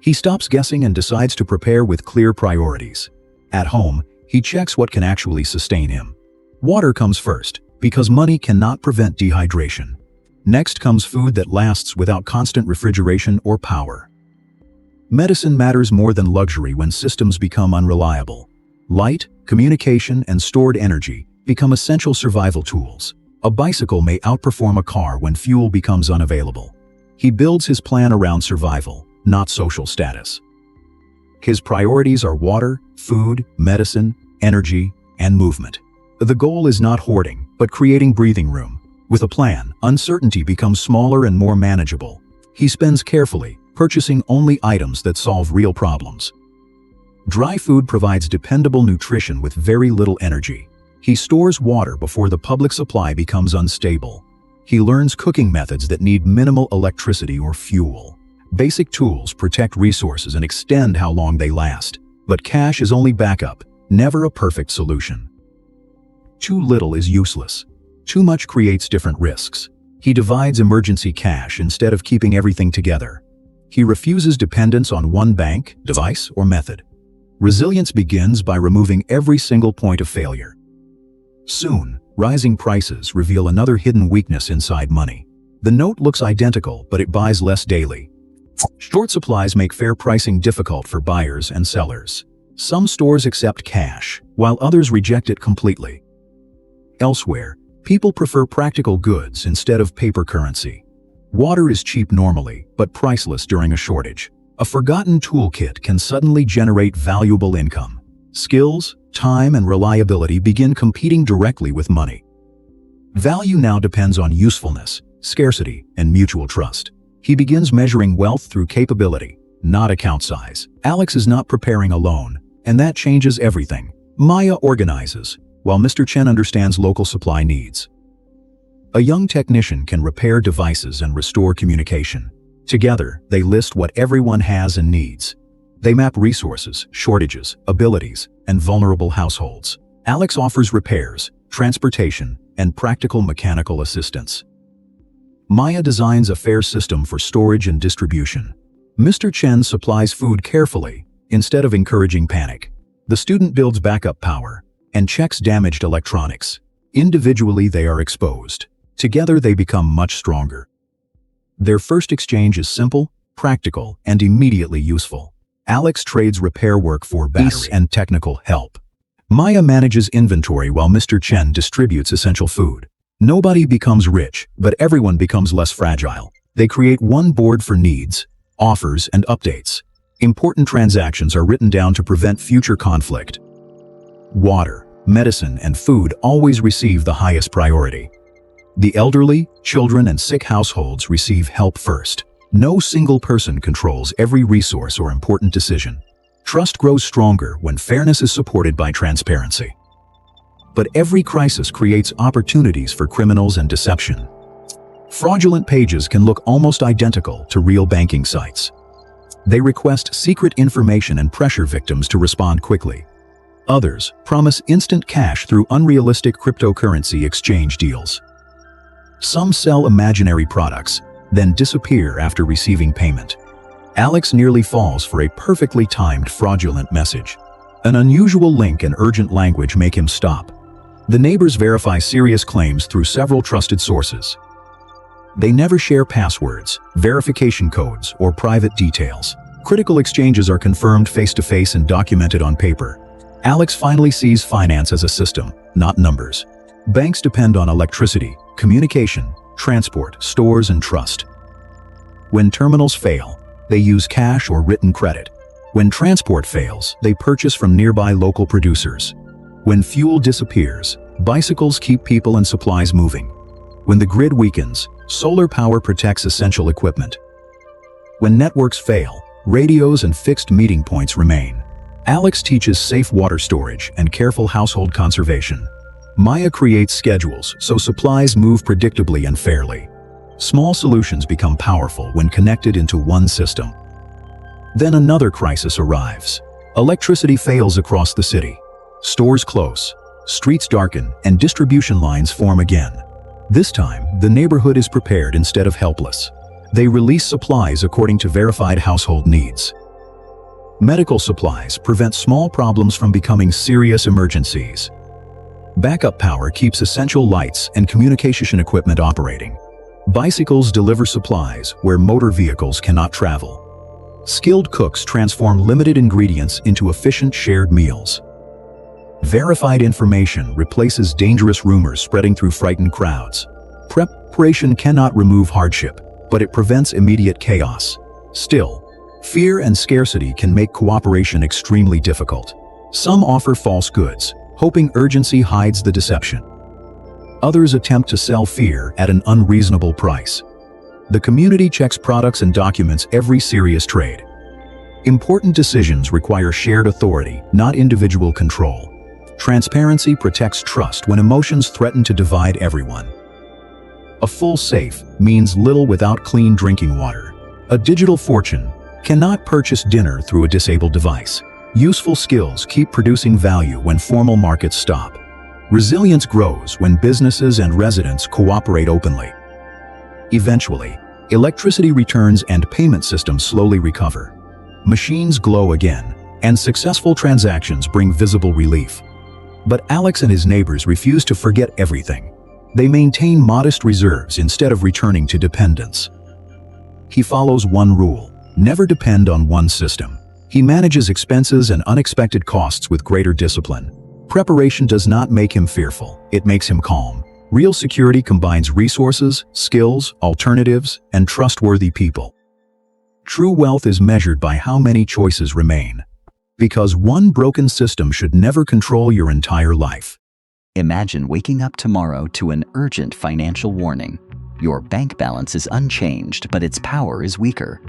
He stops guessing and decides to prepare with clear priorities. At home, he checks what can actually sustain him. Water comes first, because money cannot prevent dehydration. Next comes food that lasts without constant refrigeration or power. Medicine matters more than luxury when systems become unreliable. Light, communication, and stored energy become essential survival tools. A bicycle may outperform a car when fuel becomes unavailable. He builds his plan around survival, not social status. His priorities are water, food, medicine, energy, and movement. The goal is not hoarding, but creating breathing room. With a plan, uncertainty becomes smaller and more manageable. He spends carefully, purchasing only items that solve real problems. Dry food provides dependable nutrition with very little energy. He stores water before the public supply becomes unstable. He learns cooking methods that need minimal electricity or fuel. Basic tools protect resources and extend how long they last. But cash is only backup, never a perfect solution. Too little is useless. Too much creates different risks. He divides emergency cash instead of keeping everything together. He refuses dependence on one bank, device, or method. Resilience begins by removing every single point of failure. Soon, rising prices reveal another hidden weakness inside money. The note looks identical, but it buys less daily. Short supplies make fair pricing difficult for buyers and sellers. Some stores accept cash, while others reject it completely. Elsewhere, people prefer practical goods instead of paper currency. Water is cheap normally, but priceless during a shortage. A forgotten toolkit can suddenly generate valuable income. Skills, time, and reliability begin competing directly with money. Value now depends on usefulness, scarcity, and mutual trust. He begins measuring wealth through capability, not account size. Alex is not preparing alone, and that changes everything. Maya organizes, while Mr. Chen understands local supply needs. A young technician can repair devices and restore communication. Together, they list what everyone has and needs. They map resources, shortages, abilities, and vulnerable households. Alex offers repairs, transportation, and practical mechanical assistance. Maya designs a fair system for storage and distribution. Mr. Chen supplies food carefully, instead of encouraging panic. The student builds backup power and checks damaged electronics. Individually, they are exposed. Together, they become much stronger. Their first exchange is simple, practical, and immediately useful. Alex trades repair work for battery and technical help. Maya manages inventory while Mr. Chen distributes essential food. Nobody becomes rich, but everyone becomes less fragile. They create one board for needs, offers, and updates. Important transactions are written down to prevent future conflict. Water, medicine, and food always receive the highest priority. The elderly, children, and sick households receive help first. No single person controls every resource or important decision. Trust grows stronger when fairness is supported by transparency. But every crisis creates opportunities for criminals and deception. Fraudulent pages can look almost identical to real banking sites. They request secret information and pressure victims to respond quickly. Others promise instant cash through unrealistic cryptocurrency exchange deals. Some sell imaginary products, then disappear after receiving payment. Alex nearly falls for a perfectly timed fraudulent message. An unusual link and urgent language make him stop. The neighbors verify serious claims through several trusted sources. They never share passwords, verification codes, or private details. Critical exchanges are confirmed face-to-face and documented on paper. Alex finally sees finance as a system, not numbers. Banks depend on electricity, communication, transport, stores, and trust. When terminals fail, they use cash or written credit. When transport fails, they purchase from nearby local producers. When fuel disappears, bicycles keep people and supplies moving. When the grid weakens, solar power protects essential equipment. When networks fail, radios and fixed meeting points remain. Alex teaches safe water storage and careful household conservation. Maya creates schedules so supplies move predictably and fairly. Small solutions become powerful when connected into one system. Then another crisis arrives. Electricity fails across the city. Stores close, streets darken, and distribution lines form again. This time, the neighborhood is prepared instead of helpless. They release supplies according to verified household needs. Medical supplies prevent small problems from becoming serious emergencies. Backup power keeps essential lights and communication equipment operating. Bicycles deliver supplies where motor vehicles cannot travel. Skilled cooks transform limited ingredients into efficient shared meals. Verified information replaces dangerous rumors spreading through frightened crowds. Preparation cannot remove hardship, but it prevents immediate chaos. Still, fear and scarcity can make cooperation extremely difficult. Some offer false goods, hoping urgency hides the deception. Others attempt to sell fear at an unreasonable price. The community checks products and documents every serious trade. Important decisions require shared authority, not individual control. Transparency protects trust when emotions threaten to divide everyone. A full safe means little without clean drinking water. A digital fortune cannot purchase dinner through a disabled device. Useful skills keep producing value when formal markets stop. Resilience grows when businesses and residents cooperate openly. Eventually, electricity returns and payment systems slowly recover. Machines glow again, and successful transactions bring visible relief. But Alex and his neighbors refuse to forget everything. They maintain modest reserves instead of returning to dependence. He follows one rule: never depend on one system. He manages expenses and unexpected costs with greater discipline. Preparation does not make him fearful, it makes him calm. Real security combines resources, skills, alternatives, and trustworthy people. True wealth is measured by how many choices remain. Because one broken system should never control your entire life. Imagine waking up tomorrow to an urgent financial warning. Your bank balance is unchanged, but its power is weaker.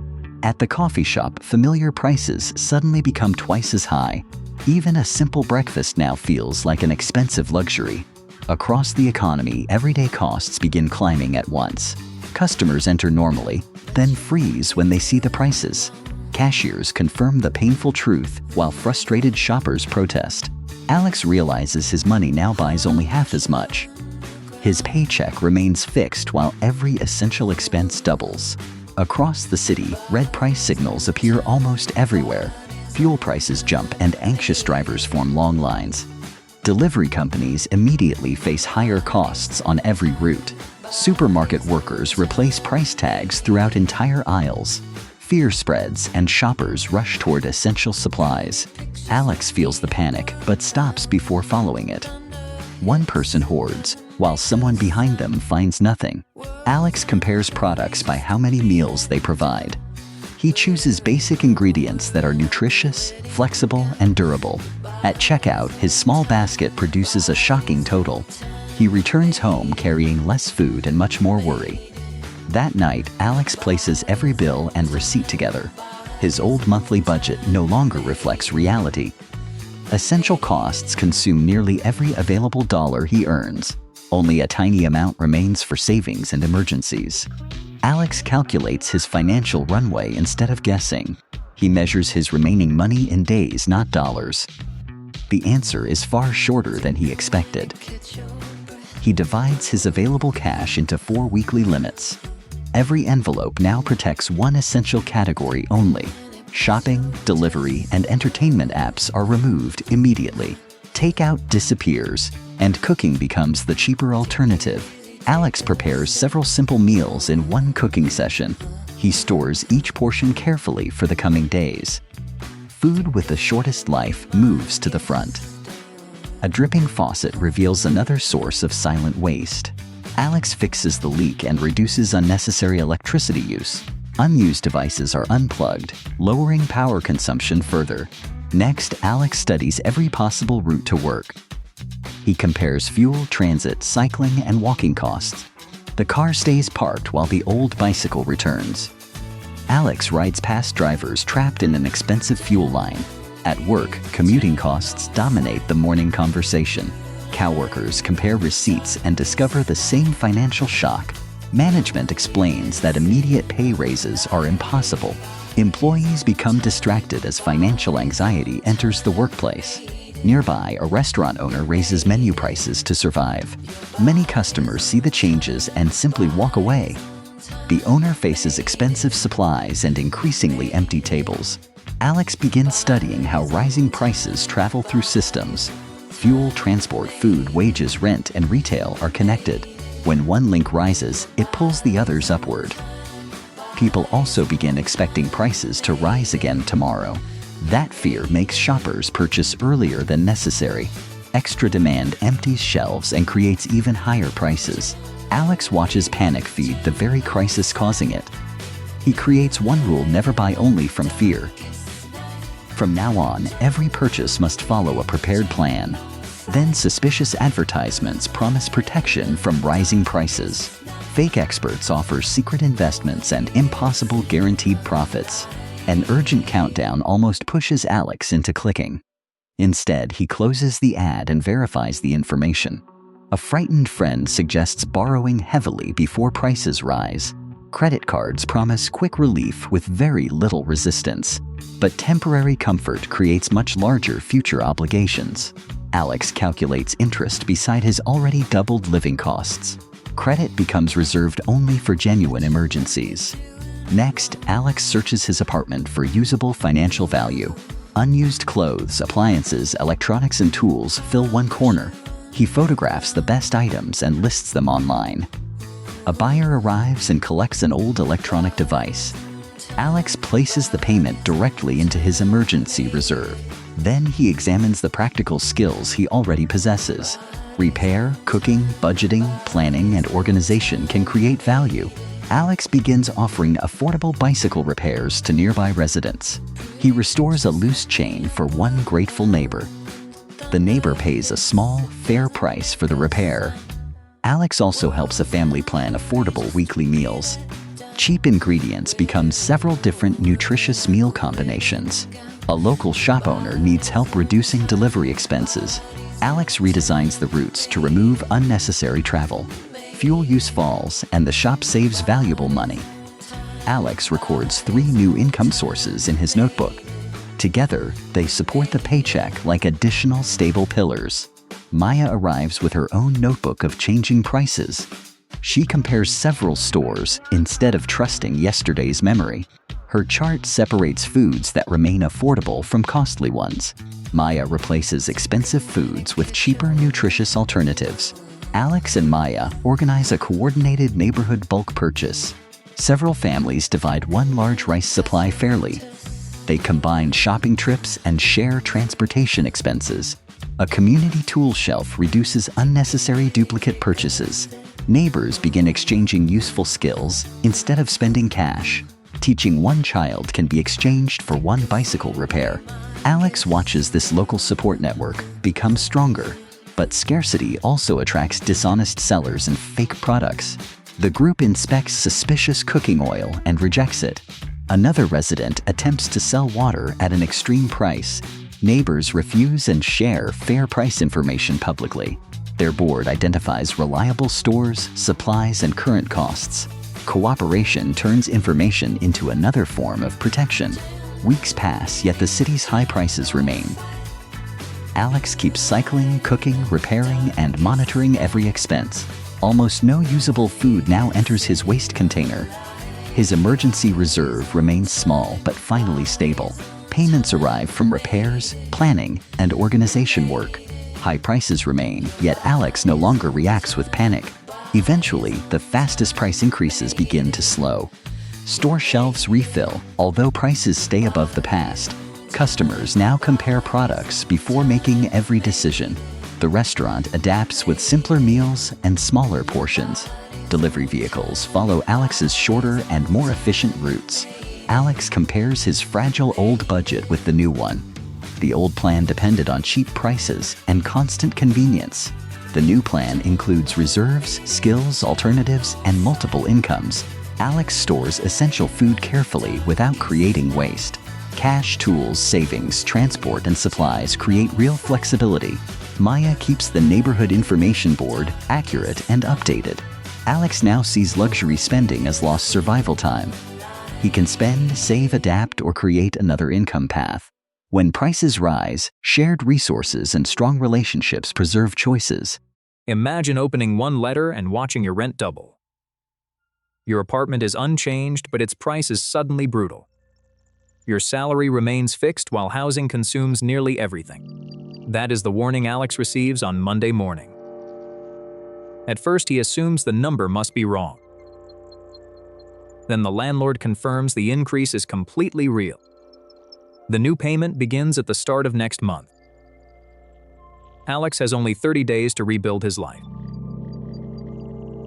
At the coffee shop, familiar prices suddenly become twice as high. Even a simple breakfast now feels like an expensive luxury. Across the economy, everyday costs begin climbing at once. Customers enter normally, then freeze when they see the prices. Cashiers confirm the painful truth while frustrated shoppers protest. Alex realizes his money now buys only half as much. His paycheck remains fixed while every essential expense doubles. Across the city, red price signals appear almost everywhere. Fuel prices jump and anxious drivers form long lines. Delivery companies immediately face higher costs on every route. Supermarket workers replace price tags throughout entire aisles. Fear spreads and shoppers rush toward essential supplies. Alex feels the panic, but stops before following it. One person hoards, while someone behind them finds nothing. Alex compares products by how many meals they provide. He chooses basic ingredients that are nutritious, flexible, and durable. At checkout, his small basket produces a shocking total. He returns home carrying less food and much more worry. That night, Alex places every bill and receipt together. His old monthly budget no longer reflects reality. Essential costs consume nearly every available dollar he earns. Only a tiny amount remains for savings and emergencies. Alex calculates his financial runway instead of guessing. He measures his remaining money in days, not dollars. The answer is far shorter than he expected. He divides his available cash into 4 weekly limits. Every envelope now protects one essential category only. Shopping, delivery, and entertainment apps are removed immediately. Takeout disappears, and cooking becomes the cheaper alternative. Alex prepares several simple meals in one cooking session. He stores each portion carefully for the coming days. Food with the shortest life moves to the front. A dripping faucet reveals another source of silent waste. Alex fixes the leak and reduces unnecessary electricity use. Unused devices are unplugged, lowering power consumption further. Next, Alex studies every possible route to work. He compares fuel, transit, cycling, and walking costs. The car stays parked while the old bicycle returns. Alex rides past drivers trapped in an expensive fuel line. At work, commuting costs dominate the morning conversation. Coworkers compare receipts and discover the same financial shock. Management explains that immediate pay raises are impossible. Employees become distracted as financial anxiety enters the workplace. Nearby, a restaurant owner raises menu prices to survive. Many customers see the changes and simply walk away. The owner faces expensive supplies and increasingly empty tables. Alex begins studying how rising prices travel through systems. Fuel, transport, food, wages, rent, and retail are connected. When one link rises, it pulls the others upward. People also begin expecting prices to rise again tomorrow. That fear makes shoppers purchase earlier than necessary. Extra demand empties shelves and creates even higher prices. Alex watches panic feed the very crisis causing it. He creates one rule: never buy only from fear. From now on, every purchase must follow a prepared plan. Then suspicious advertisements promise protection from rising prices. Fake experts offer secret investments and impossible guaranteed profits. An urgent countdown almost pushes Alex into clicking. Instead, he closes the ad and verifies the information. A frightened friend suggests borrowing heavily before prices rise. Credit cards promise quick relief with very little resistance. But temporary comfort creates much larger future obligations. Alex calculates interest beside his already doubled living costs. Credit becomes reserved only for genuine emergencies. Next, Alex searches his apartment for usable financial value. Unused clothes, appliances, electronics, and tools fill one corner. He photographs the best items and lists them online. A buyer arrives and collects an old electronic device. Alex places the payment directly into his emergency reserve. Then he examines the practical skills he already possesses. Repair, cooking, budgeting, planning, and organization can create value. Alex begins offering affordable bicycle repairs to nearby residents. He restores a loose chain for one grateful neighbor. The neighbor pays a small, fair price for the repair. Alex also helps a family plan affordable weekly meals. Cheap ingredients become several different nutritious meal combinations. A local shop owner needs help reducing delivery expenses. Alex redesigns the routes to remove unnecessary travel. Fuel use falls, and the shop saves valuable money. Alex records 3 new income sources in his notebook. Together, they support the paycheck like additional stable pillars. Maya arrives with her own notebook of changing prices. She compares several stores instead of trusting yesterday's memory. Her chart separates foods that remain affordable from costly ones. Maya replaces expensive foods with cheaper, nutritious alternatives. Alex and Maya organize a coordinated neighborhood bulk purchase. Several families divide one large rice supply fairly. They combine shopping trips and share transportation expenses. A community tool shelf reduces unnecessary duplicate purchases. Neighbors begin exchanging useful skills instead of spending cash. Teaching one child can be exchanged for one bicycle repair. Alex watches this local support network become stronger, but scarcity also attracts dishonest sellers and fake products. The group inspects suspicious cooking oil and rejects it. Another resident attempts to sell water at an extreme price. Neighbors refuse and share fair price information publicly. Their board identifies reliable stores, supplies, and current costs. Cooperation turns information into another form of protection. Weeks pass, yet the city's high prices remain. Alex keeps cycling, cooking, repairing, and monitoring every expense. Almost no usable food now enters his waste container. His emergency reserve remains small but finally stable. Payments arrive from repairs, planning, and organization work. High prices remain, yet Alex no longer reacts with panic. Eventually, the fastest price increases begin to slow. Store shelves refill, although prices stay above the past. Customers now compare products before making every decision. The restaurant adapts with simpler meals and smaller portions. Delivery vehicles follow Alex's shorter and more efficient routes. Alex compares his fragile old budget with the new one. The old plan depended on cheap prices and constant convenience. The new plan includes reserves, skills, alternatives, and multiple incomes. Alex stores essential food carefully without creating waste. Cash, tools, savings, transport, and supplies create real flexibility. Maya keeps the neighborhood information board accurate and updated. Alex now sees luxury spending as lost survival time. He can spend, save, adapt, or create another income path. When prices rise, shared resources and strong relationships preserve choices. Imagine opening one letter and watching your rent double. Your apartment is unchanged, but its price is suddenly brutal. Your salary remains fixed while housing consumes nearly everything. That is the warning Alex receives on Monday morning. At first, he assumes the number must be wrong. Then the landlord confirms the increase is completely real. The new payment begins at the start of next month. Alex has only 30 days to rebuild his life.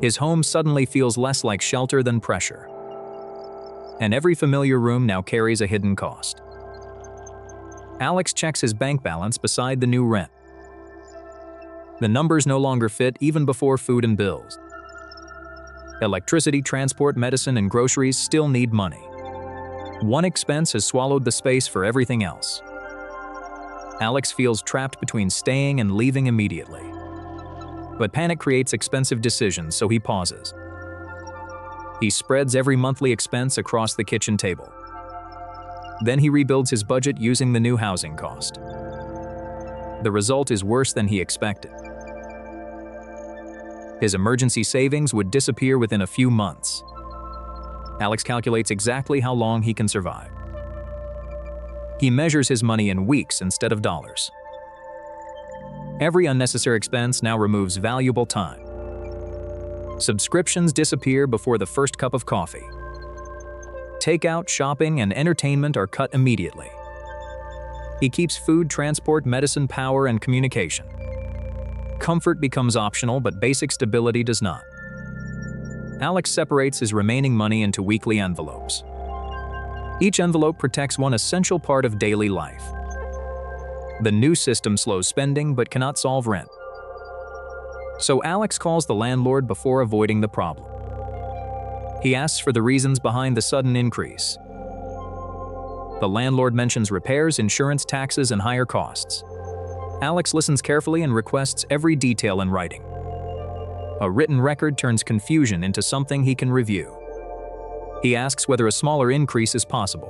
His home suddenly feels less like shelter than pressure. And every familiar room now carries a hidden cost. Alex checks his bank balance beside the new rent. The numbers no longer fit even before food and bills. Electricity, transport, medicine, and groceries still need money. One expense has swallowed the space for everything else. Alex feels trapped between staying and leaving immediately. But panic creates expensive decisions, so he pauses. He spreads every monthly expense across the kitchen table. Then he rebuilds his budget using the new housing cost. The result is worse than he expected. His emergency savings would disappear within a few months. Alex calculates exactly how long he can survive. He measures his money in weeks instead of dollars. Every unnecessary expense now removes valuable time. Subscriptions disappear before the first cup of coffee. Takeout, shopping, and entertainment are cut immediately. He keeps food, transport, medicine, power, and communication. Comfort becomes optional, but basic stability does not. Alex separates his remaining money into weekly envelopes. Each envelope protects one essential part of daily life. The new system slows spending but cannot solve rent. So Alex calls the landlord before avoiding the problem. He asks for the reasons behind the sudden increase. The landlord mentions repairs, insurance, taxes, and higher costs. Alex listens carefully and requests every detail in writing. A written record turns confusion into something he can review. He asks whether a smaller increase is possible.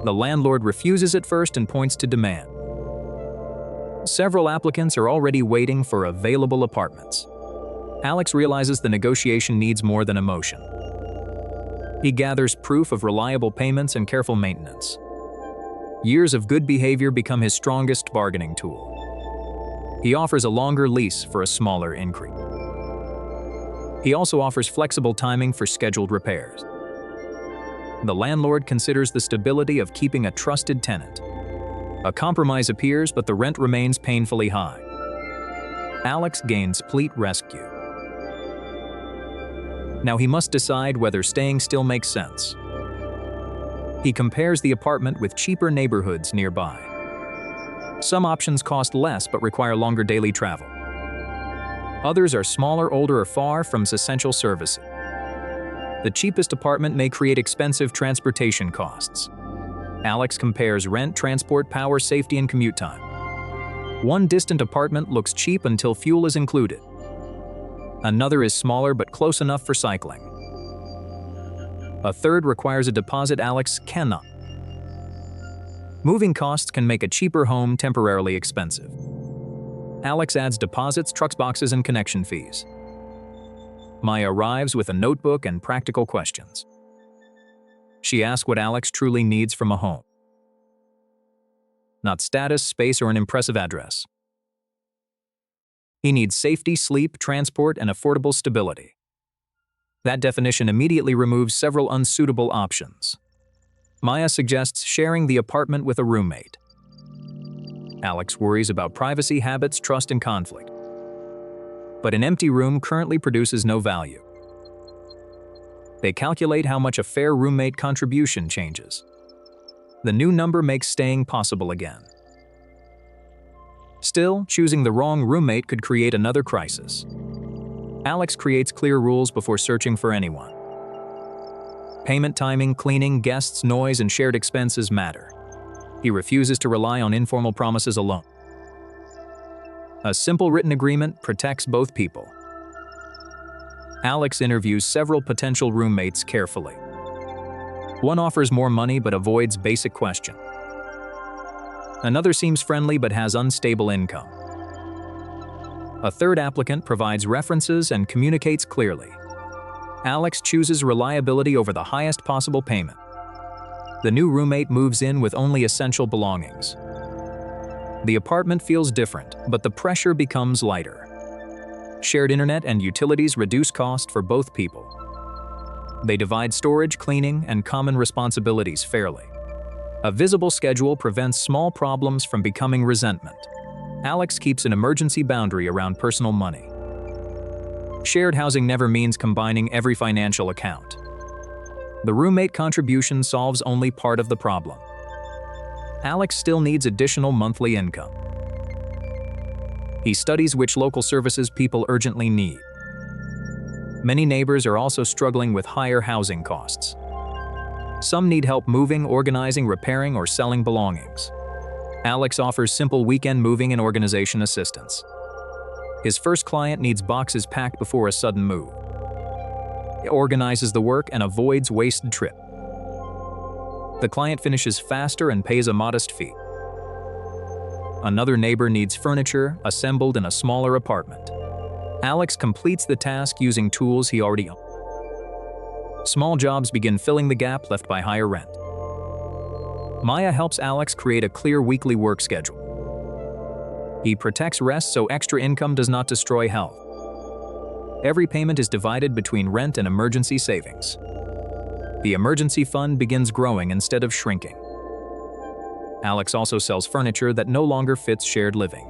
The landlord refuses at first and points to demand. Several applicants are already waiting for available apartments. Alex realizes the negotiation needs more than emotion. He gathers proof of reliable payments and careful maintenance. Years of good behavior become his strongest bargaining tool. He offers a longer lease for a smaller increase. He also offers flexible timing for scheduled repairs. The landlord considers the stability of keeping a trusted tenant. A compromise appears, but the rent remains painfully high. Alex gains complete rescue. Now he must decide whether staying still makes sense. He compares the apartment with cheaper neighborhoods nearby. Some options cost less but require longer daily travel. Others are smaller, older, or far from essential services. The cheapest apartment may create expensive transportation costs. Alex compares rent, transport, power, safety, and commute time. One distant apartment looks cheap until fuel is included. Another is smaller but close enough for cycling. A third requires a deposit Alex cannot. Moving costs can make a cheaper home temporarily expensive. Alex adds deposits, truck boxes, and connection fees. Maya arrives with a notebook and practical questions. She asks what Alex truly needs from a home. Not status, space, or an impressive address. He needs safety, sleep, transport, and affordable stability. That definition immediately removes several unsuitable options. Maya suggests sharing the apartment with a roommate. Alex worries about privacy, habits, trust, and conflict. But an empty room currently produces no value. They calculate how much a fair roommate contribution changes. The new number makes staying possible again. Still, choosing the wrong roommate could create another crisis. Alex creates clear rules before searching for anyone. Payment timing, cleaning, guests, noise, and shared expenses matter. He refuses to rely on informal promises alone. A simple written agreement protects both people. Alex interviews several potential roommates carefully. One offers more money but avoids basic questions. Another seems friendly but has unstable income. A third applicant provides references and communicates clearly. Alex chooses reliability over the highest possible payment. The new roommate moves in with only essential belongings. The apartment feels different, but the pressure becomes lighter. Shared internet and utilities reduce cost for both people. They divide storage, cleaning, and common responsibilities fairly. A visible schedule prevents small problems from becoming resentment. Alex keeps an emergency boundary around personal money. Shared housing never means combining every financial account. The roommate contribution solves only part of the problem. Alex still needs additional monthly income. He studies which local services people urgently need. Many neighbors are also struggling with higher housing costs. Some need help moving, organizing, repairing, or selling belongings. Alex offers simple weekend moving and organization assistance. His first client needs boxes packed before a sudden move. He organizes the work and avoids wasted trip. The client finishes faster and pays a modest fee. Another neighbor needs furniture assembled in a smaller apartment. Alex completes the task using tools he already owns. Small jobs begin filling the gap left by higher rent. Maya helps Alex create a clear weekly work schedule. He protects rest so extra income does not destroy health. Every payment is divided between rent and emergency savings. The emergency fund begins growing instead of shrinking. Alex also sells furniture that no longer fits shared living.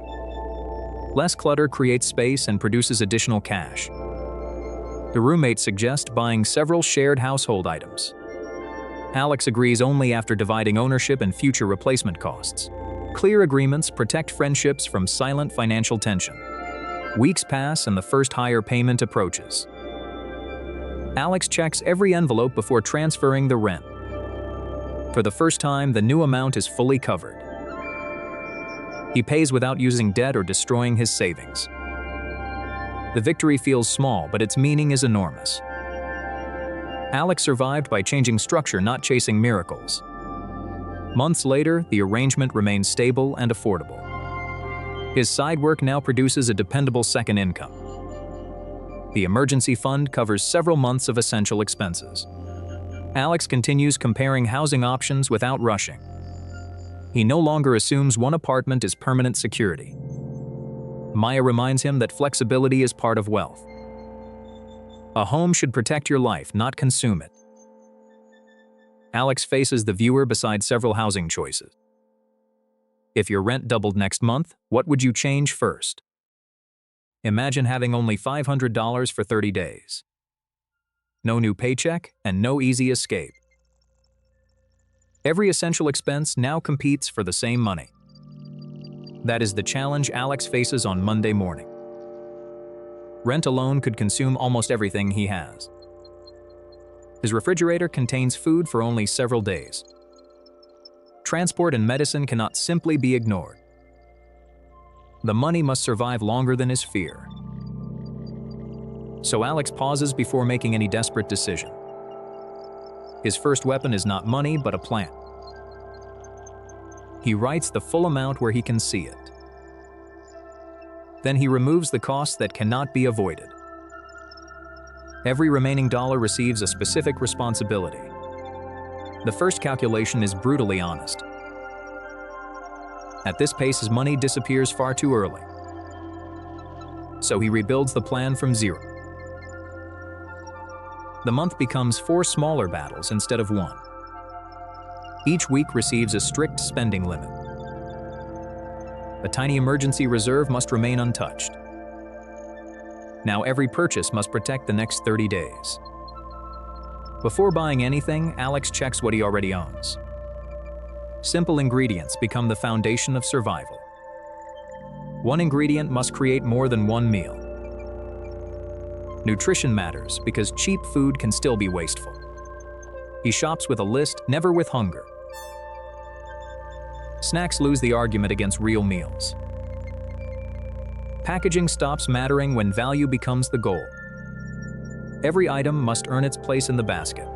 Less clutter creates space and produces additional cash. The roommates suggest buying several shared household items. Alex agrees only after dividing ownership and future replacement costs. Clear agreements protect friendships from silent financial tension. Weeks pass and the first higher payment approaches. Alex checks every envelope before transferring the rent. For the first time, the new amount is fully covered. He pays without using debt or destroying his savings. The victory feels small, but its meaning is enormous. Alex survived by changing structure, not chasing miracles. Months later, the arrangement remains stable and affordable. His side work now produces a dependable second income. The emergency fund covers several months of essential expenses. Alex continues comparing housing options without rushing. He no longer assumes one apartment is permanent security. Maya reminds him that flexibility is part of wealth. A home should protect your life, not consume it. Alex faces the viewer beside several housing choices. If your rent doubled next month, what would you change first? Imagine having only $500 for 30 days. No new paycheck and no easy escape. Every essential expense now competes for the same money. That is the challenge Alex faces on Monday morning. Rent alone could consume almost everything he has. His refrigerator contains food for only several days. Transport and medicine cannot simply be ignored. The money must survive longer than his fear. So Alex pauses before making any desperate decision. His first weapon is not money, but a plan. He writes the full amount where he can see it. Then he removes the costs that cannot be avoided. Every remaining dollar receives a specific responsibility. The first calculation is brutally honest. At this pace, his money disappears far too early. So he rebuilds the plan from zero. The month becomes 4 smaller battles instead of 1. Each week receives a strict spending limit. A tiny emergency reserve must remain untouched. Now every purchase must protect the next 30 days. Before buying anything, Alex checks what he already owns. Simple ingredients become the foundation of survival. One ingredient must create more than one meal. Nutrition matters because cheap food can still be wasteful. He shops with a list, never with hunger. Snacks lose the argument against real meals. Packaging stops mattering when value becomes the goal. Every item must earn its place in the basket.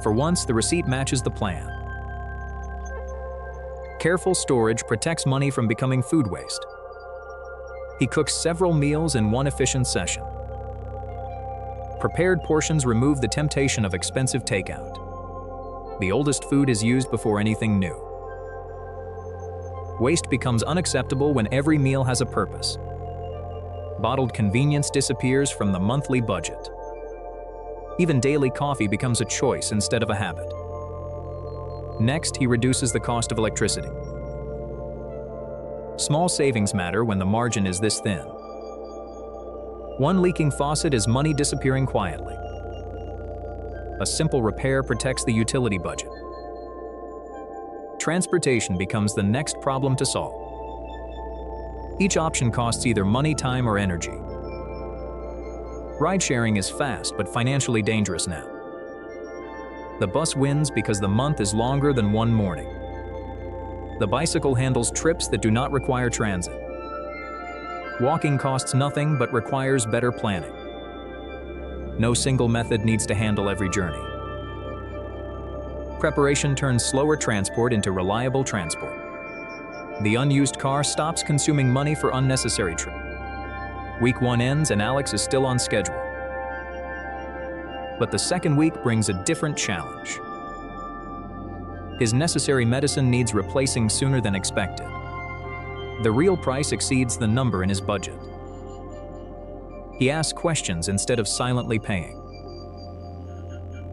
For once, the receipt matches the plan. Careful storage protects money from becoming food waste. He cooks several meals in one efficient session. Prepared portions remove the temptation of expensive takeout. The oldest food is used before anything new. Waste becomes unacceptable when every meal has a purpose. Bottled convenience disappears from the monthly budget. Even daily coffee becomes a choice instead of a habit. Next, he reduces the cost of electricity. Small savings matter when the margin is this thin. One leaking faucet is money disappearing quietly. A simple repair protects the utility budget. Transportation becomes the next problem to solve. Each option costs either money, time, or energy. Ride-sharing is fast but financially dangerous now. The bus wins because the month is longer than one morning. The bicycle handles trips that do not require transit. Walking costs nothing but requires better planning. No single method needs to handle every journey. Preparation turns slower transport into reliable transport. The unused car stops consuming money for unnecessary trips. Week 1 ends and Alex is still on schedule. But the second week brings a different challenge. His necessary medicine needs replacing sooner than expected. The real price exceeds the number in his budget. He asks questions instead of silently paying.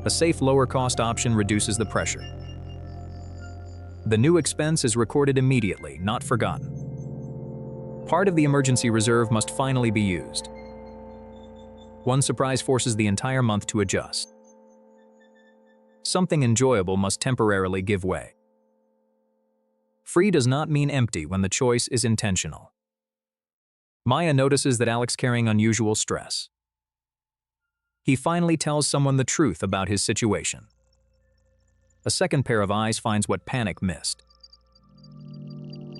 A safe lower-cost option reduces the pressure. The new expense is recorded immediately, not forgotten. Part of the emergency reserve must finally be used. One surprise forces the entire month to adjust. Something enjoyable must temporarily give way. Free does not mean empty when the choice is intentional. Maya notices that Alex is carrying unusual stress. He finally tells someone the truth about his situation. A second pair of eyes finds what panic missed.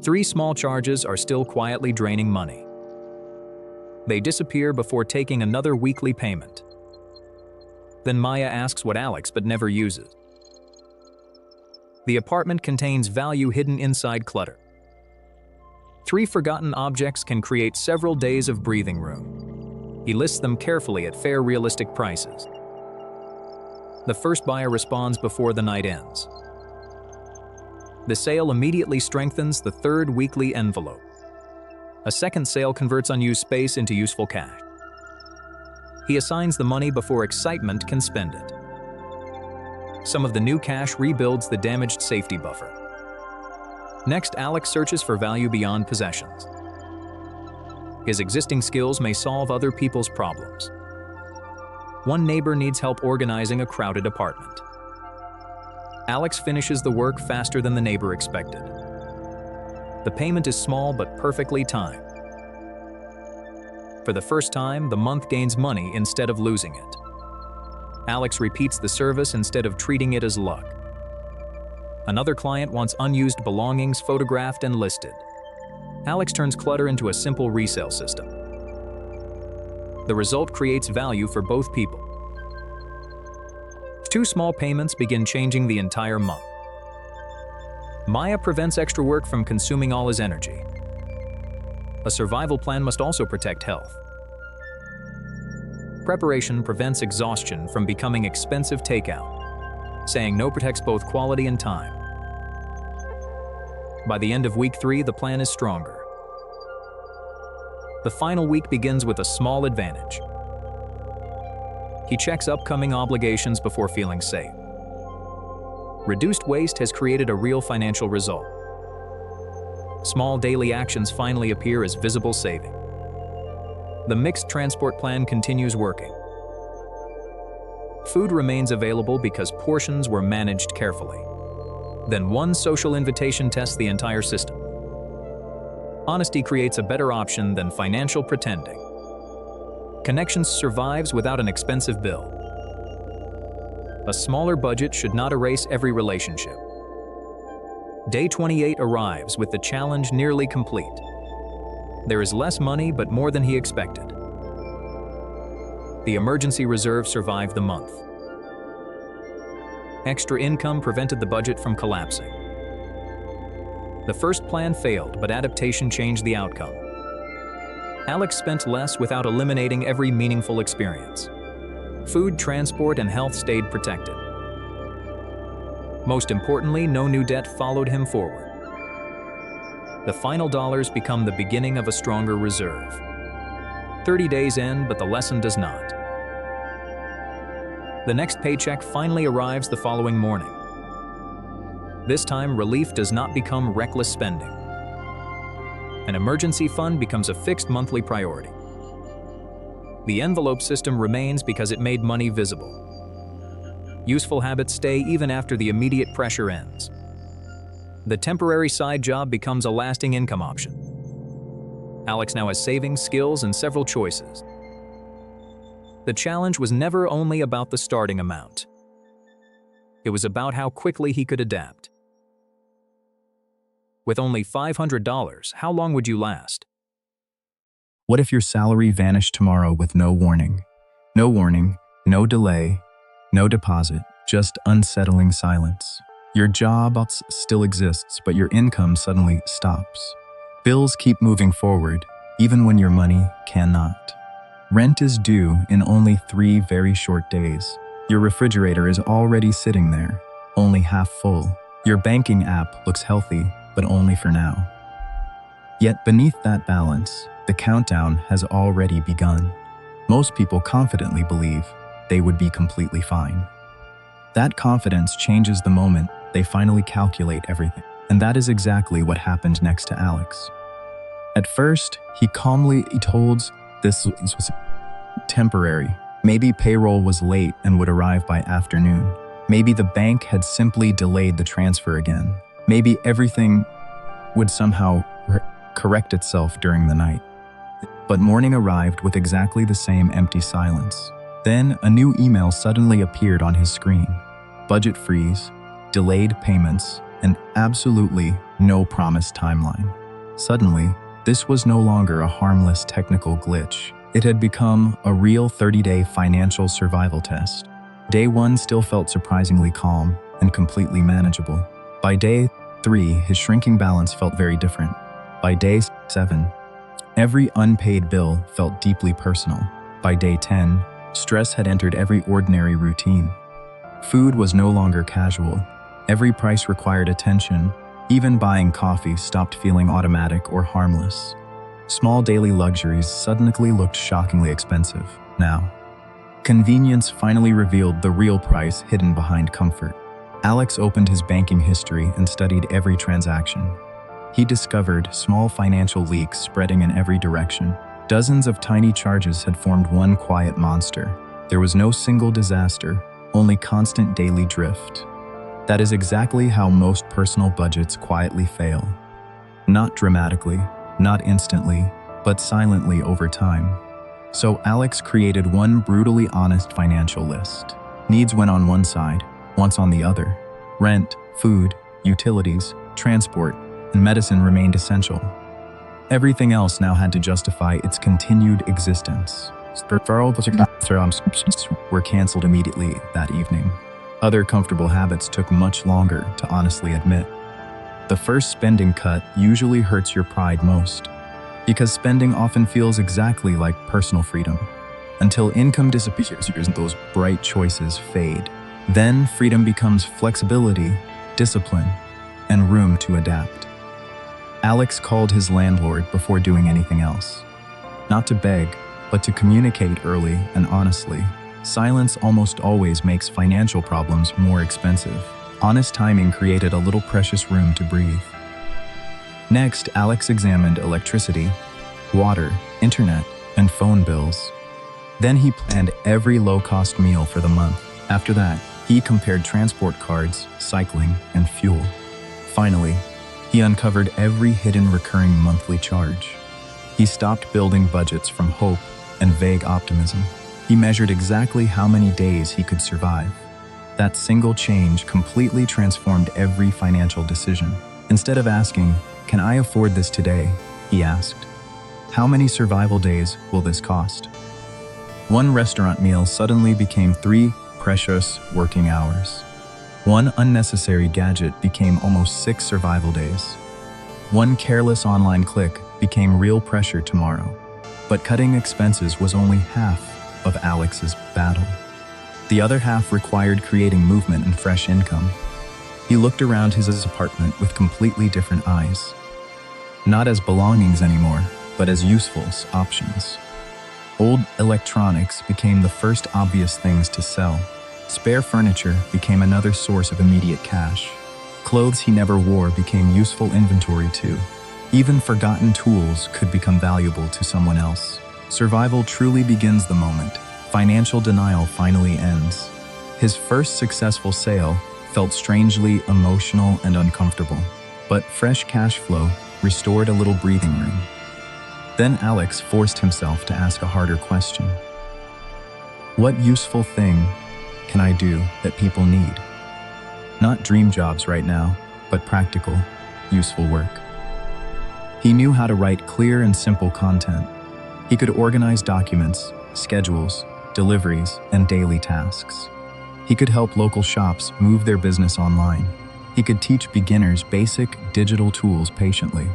3 small charges are still quietly draining money. They disappear before taking another weekly payment. Then Maya asks what Alex but never uses. The apartment contains value hidden inside clutter. 3 forgotten objects can create several days of breathing room. He lists them carefully at fair, realistic prices. The first buyer responds before the night ends. The sale immediately strengthens the 3rd weekly envelope. A second sale converts unused space into useful cash. He assigns the money before excitement can spend it. Some of the new cash rebuilds the damaged safety buffer. Next, Alex searches for value beyond possessions. His existing skills may solve other people's problems. One neighbor needs help organizing a crowded apartment. Alex finishes the work faster than the neighbor expected. The payment is small but perfectly timed. For the first time, the month gains money instead of losing it. Alex repeats the service instead of treating it as luck. Another client wants unused belongings photographed and listed. Alex turns clutter into a simple resale system. The result creates value for both people. 2 small payments begin changing the entire month. Maya prevents extra work from consuming all his energy. A survival plan must also protect health. Preparation prevents exhaustion from becoming expensive takeout. Saying no protects both quality and time. By the end of week 3, the plan is stronger. The final week begins with a small advantage. He checks upcoming obligations before feeling safe. Reduced waste has created a real financial result. Small daily actions finally appear as visible saving. The mixed transport plan continues working. Food remains available because portions were managed carefully. Then one social invitation tests the entire system. Honesty creates a better option than financial pretending. Connections survives without an expensive bill. A smaller budget should not erase every relationship. Day 28 arrives with the challenge nearly complete. There is less money, but more than he expected. The emergency reserve survived the month. Extra income prevented the budget from collapsing. The first plan failed, but adaptation changed the outcome. Alex spent less without eliminating every meaningful experience. Food, transport, and health stayed protected. Most importantly, no new debt followed him forward. The final dollars become the beginning of a stronger reserve. 30 days end, but the lesson does not. The next paycheck finally arrives the following morning. This time, relief does not become reckless spending. An emergency fund becomes a fixed monthly priority. The envelope system remains because it made money visible. Useful habits stay even after the immediate pressure ends. The temporary side job becomes a lasting income option. Alex now has savings, skills, and several choices. The challenge was never only about the starting amount. It was about how quickly he could adapt. With only $500, how long would you last? What if your salary vanished tomorrow with no warning? No warning, no delay, no deposit, just unsettling silence. Your job still exists, but your income suddenly stops. Bills keep moving forward, even when your money cannot. Rent is due in only 3 very short days. Your refrigerator is already sitting there, only half full. Your banking app looks healthy, but only for now. Yet beneath that balance, the countdown has already begun. Most people confidently believe they would be completely fine. That confidence changes the moment they finally calculate everything. And that is exactly what happened next to Alex. At first, he calmly told this was temporary. Maybe payroll was late and would arrive by afternoon. Maybe the bank had simply delayed the transfer again. Maybe everything would somehow correct itself during the night. But morning arrived with exactly the same empty silence. Then a new email suddenly appeared on his screen. Budget freeze, delayed payments, and absolutely no promised timeline. Suddenly, this was no longer a harmless technical glitch. It had become a real 30-day financial survival test. Day 1 still felt surprisingly calm and completely manageable. By day 3, his shrinking balance felt very different. By day 7, every unpaid bill felt deeply personal. By day 10, stress had entered every ordinary routine. Food was no longer casual. Every price required attention. Even buying coffee stopped feeling automatic or harmless. Small daily luxuries suddenly looked shockingly expensive. Now, convenience finally revealed the real price hidden behind comfort. Alex opened his banking history and studied every transaction. He discovered small financial leaks spreading in every direction. Dozens of tiny charges had formed one quiet monster. There was no single disaster, only constant daily drift. That is exactly how most personal budgets quietly fail. Not dramatically, not instantly, but silently over time. So Alex created one brutally honest financial list. Needs went on one side, wants on the other. Rent, food, utilities, transport, and medicine remained essential. Everything else now had to justify its continued existence. Were canceled immediately that evening. Other comfortable habits took much longer to honestly admit. The first spending cut usually hurts your pride most, because spending often feels exactly like personal freedom. Until income disappears and those bright choices fade. Then freedom becomes flexibility, discipline, and room to adapt. Alex called his landlord before doing anything else. Not to beg, but to communicate early and honestly. Silence almost always makes financial problems more expensive. Honest timing created a little precious room to breathe. Next, Alex examined electricity, water, internet, and phone bills. Then he planned every low-cost meal for the month. After that, he compared transport cards, cycling, and fuel. Finally, he uncovered every hidden recurring monthly charge. He stopped building budgets from hope and vague optimism. He measured exactly how many days he could survive. That single change completely transformed every financial decision. Instead of asking, "Can I afford this today?" he asked, "How many survival days will this cost?" One restaurant meal suddenly became 3 precious working hours. One unnecessary gadget became almost 6 survival days. One careless online click became real pressure tomorrow. But cutting expenses was only half of Alex's battle. The other half required creating movement and fresh income. He looked around his apartment with completely different eyes. Not as belongings anymore, but as useful options. Old electronics became the first obvious things to sell. Spare furniture became another source of immediate cash. Clothes he never wore became useful inventory too. Even forgotten tools could become valuable to someone else. Survival truly begins the moment financial denial finally ends. His first successful sale felt strangely emotional and uncomfortable, but fresh cash flow restored a little breathing room. Then Alex forced himself to ask a harder question. What useful thing can I do that people need? Not dream jobs right now, but practical, useful work. He knew how to write clear and simple content. He could organize documents, schedules, deliveries, and daily tasks. He could help local shops move their business online. He could teach beginners basic digital tools patiently.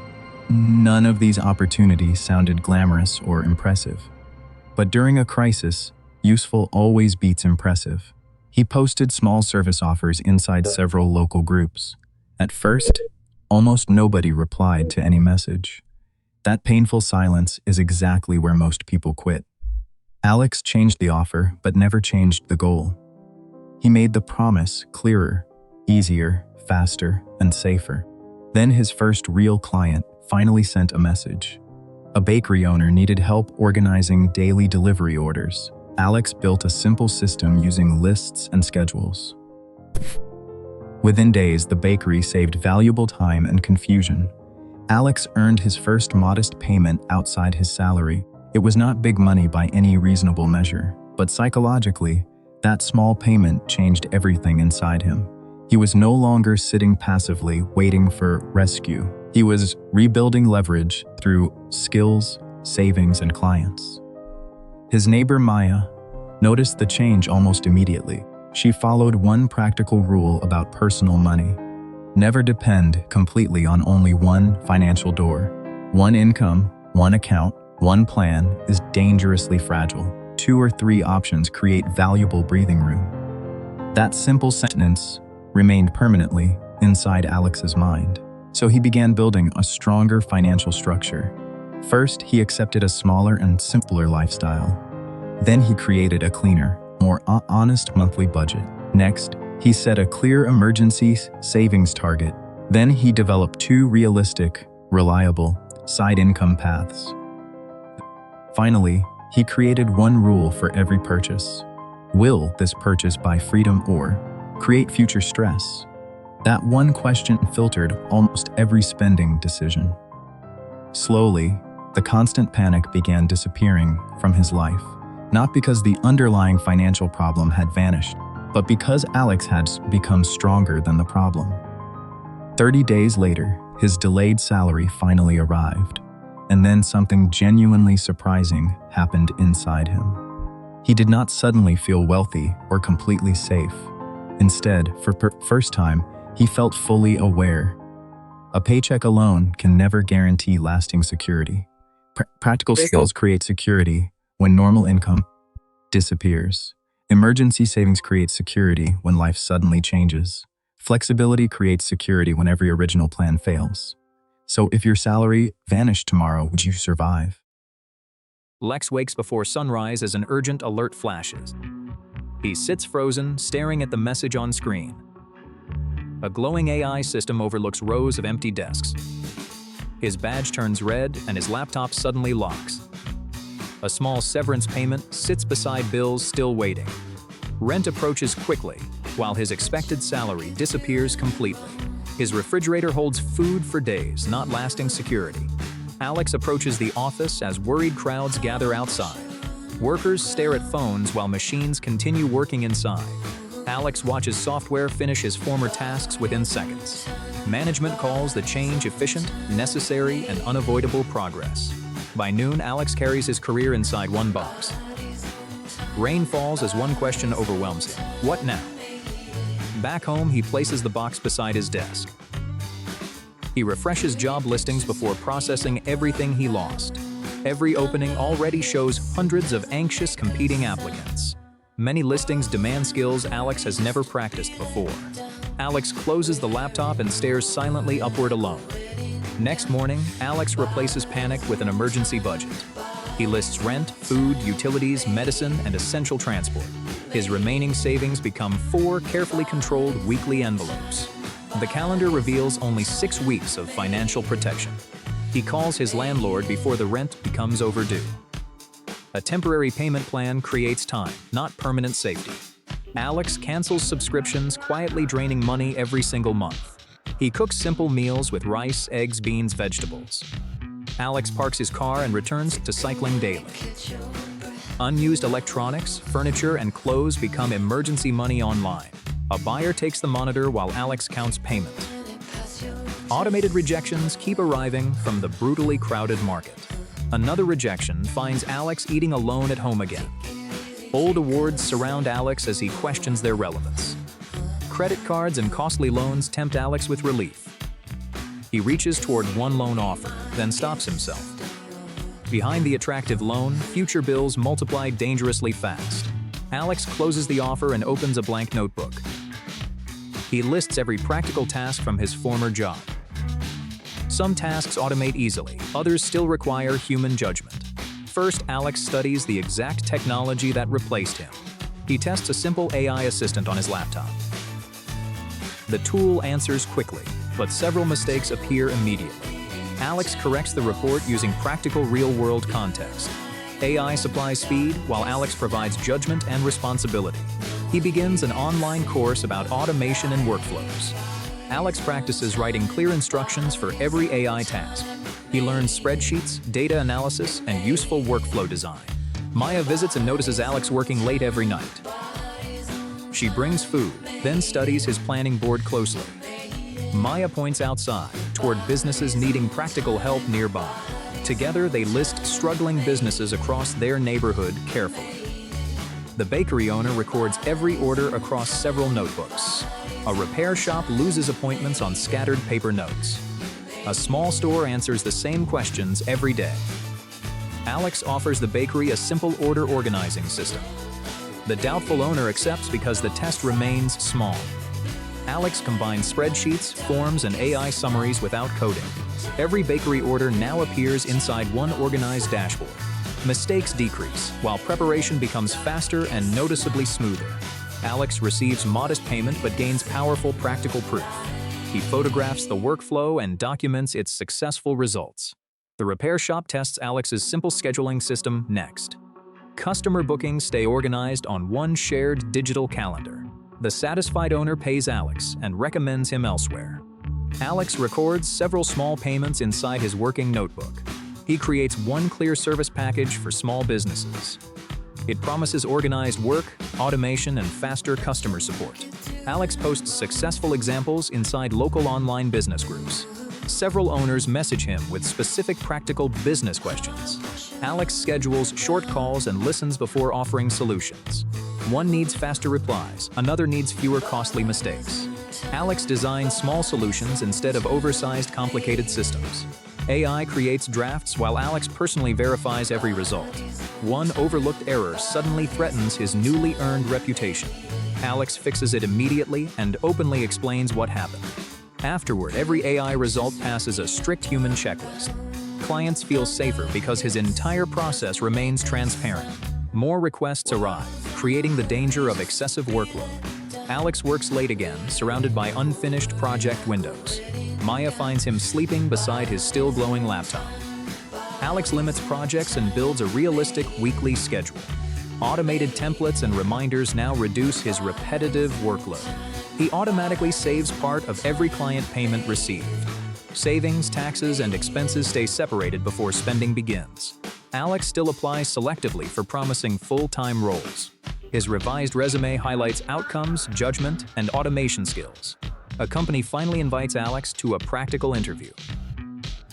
None of these opportunities sounded glamorous or impressive. But during a crisis, useful always beats impressive. He posted small service offers inside several local groups. At first, almost nobody replied to any message. That painful silence is exactly where most people quit. Alex changed the offer, but never changed the goal. He made the promise clearer, easier, faster, and safer. Then his first real client finally sent a message. A bakery owner needed help organizing daily delivery orders. Alex built a simple system using lists and schedules. Within days, the bakery saved valuable time and confusion. Alex earned his first modest payment outside his salary. It was not big money by any reasonable measure, but psychologically, that small payment changed everything inside him. He was no longer sitting passively, waiting for rescue. He was rebuilding leverage through skills, savings, and clients. His neighbor Maya noticed the change almost immediately. She followed one practical rule about personal money. Never depend completely on only one financial door. One income, one account, one plan is dangerously fragile. 2 or 3 options create valuable breathing room. That simple sentence remained permanently inside Alex's mind. So he began building a stronger financial structure. First, he accepted a smaller and simpler lifestyle. Then he created a cleaner, more honest monthly budget. Next, he set a clear emergency savings target. Then he developed 2 realistic, reliable, side income paths. Finally, he created one rule for every purchase. Will this purchase buy freedom or create future stress? That one question filtered almost every spending decision. Slowly, the constant panic began disappearing from his life, not because the underlying financial problem had vanished, but because Alex had become stronger than the problem. 30 days later, his delayed salary finally arrived. And then something genuinely surprising happened inside him. He did not suddenly feel wealthy or completely safe. Instead, for the first time, he felt fully aware. A paycheck alone can never guarantee lasting security. Practical skills create security when normal income disappears. Emergency savings create security when life suddenly changes. Flexibility creates security when every original plan fails. So if your salary vanished tomorrow, would you survive? Lex wakes before sunrise as an urgent alert flashes. He sits frozen, staring at the message on screen. A glowing AI system overlooks rows of empty desks. His badge turns red and his laptop suddenly locks. A small severance payment sits beside bills still waiting. Rent approaches quickly, while his expected salary disappears completely. His refrigerator holds food for days, not lasting security. Alex approaches the office as worried crowds gather outside. Workers stare at phones while machines continue working inside. Alex watches software finish his former tasks within seconds. Management calls the change efficient, necessary, and unavoidable progress. By noon, Alex carries his career inside one box. Rain falls as one question overwhelms him. What now? Back home, he places the box beside his desk. He refreshes job listings before processing everything he lost. Every opening already shows hundreds of anxious competing applicants. Many listings demand skills Alex has never practiced before. Alex closes the laptop and stares silently upward alone. Next morning, Alex replaces panic with an emergency budget. He lists rent, food, utilities, medicine, and essential transport. His remaining savings become 4 carefully controlled weekly envelopes. The calendar reveals only 6 weeks of financial protection. He calls his landlord before the rent becomes overdue. A temporary payment plan creates time, not permanent safety. Alex cancels subscriptions, quietly draining money every single month. He cooks simple meals with rice, eggs, beans, vegetables. Alex parks his car and returns to cycling daily. Unused electronics, furniture, and clothes become emergency money online. A buyer takes the monitor while Alex counts payment. Automated rejections keep arriving from the brutally crowded market. Another rejection finds Alex eating alone at home again. Old awards surround Alex as he questions their relevance. Credit cards and costly loans tempt Alex with relief. He reaches toward one loan offer, then stops himself. Behind the attractive loan, future bills multiply dangerously fast. Alex closes the offer and opens a blank notebook. He lists every practical task from his former job. Some tasks automate easily, others still require human judgment. First, Alex studies the exact technology that replaced him. He tests a simple AI assistant on his laptop. The tool answers quickly, but several mistakes appear immediately. Alex corrects the report using practical real-world context. AI supplies speed, while Alex provides judgment and responsibility. He begins an online course about automation and workflows. Alex practices writing clear instructions for every AI task. He learns spreadsheets, data analysis, and useful workflow design. Maya visits and notices Alex working late every night. She brings food, then studies his planning board closely. Maya points outside, toward businesses needing practical help nearby. Together, they list struggling businesses across their neighborhood carefully. The bakery owner records every order across several notebooks. A repair shop loses appointments on scattered paper notes. A small store answers the same questions every day. Alex offers the bakery a simple order organizing system. The doubtful owner accepts because the test remains small. Alex combines spreadsheets, forms, and AI summaries without coding. Every bakery order now appears inside one organized dashboard. Mistakes decrease, while preparation becomes faster and noticeably smoother. Alex receives modest payment but gains powerful practical proof. He photographs the workflow and documents its successful results. The repair shop tests Alex's simple scheduling system next. Customer bookings stay organized on one shared digital calendar. The satisfied owner pays Alex and recommends him elsewhere. Alex records several small payments inside his working notebook. He creates one clear service package for small businesses. It promises organized work, automation, and faster customer support. Alex posts successful examples inside local online business groups. Several owners message him with specific practical business questions. Alex schedules short calls and listens before offering solutions. One needs faster replies, another needs fewer costly mistakes. Alex designs small solutions instead of oversized, complicated systems. AI creates drafts while Alex personally verifies every result. One overlooked error suddenly threatens his newly earned reputation. Alex fixes it immediately and openly explains what happened. Afterward, every AI result passes a strict human checklist. Clients feel safer because his entire process remains transparent. More requests arrive, creating the danger of excessive workload. Alex works late again, surrounded by unfinished project windows. Maya finds him sleeping beside his still glowing laptop. Alex limits projects and builds a realistic weekly schedule. Automated templates and reminders now reduce his repetitive workload. He automatically saves part of every client payment received. Savings, taxes, and expenses stay separated before spending begins. Alex still applies selectively for promising full-time roles. His revised resume highlights outcomes, judgment, and automation skills. A company finally invites Alex to a practical interview.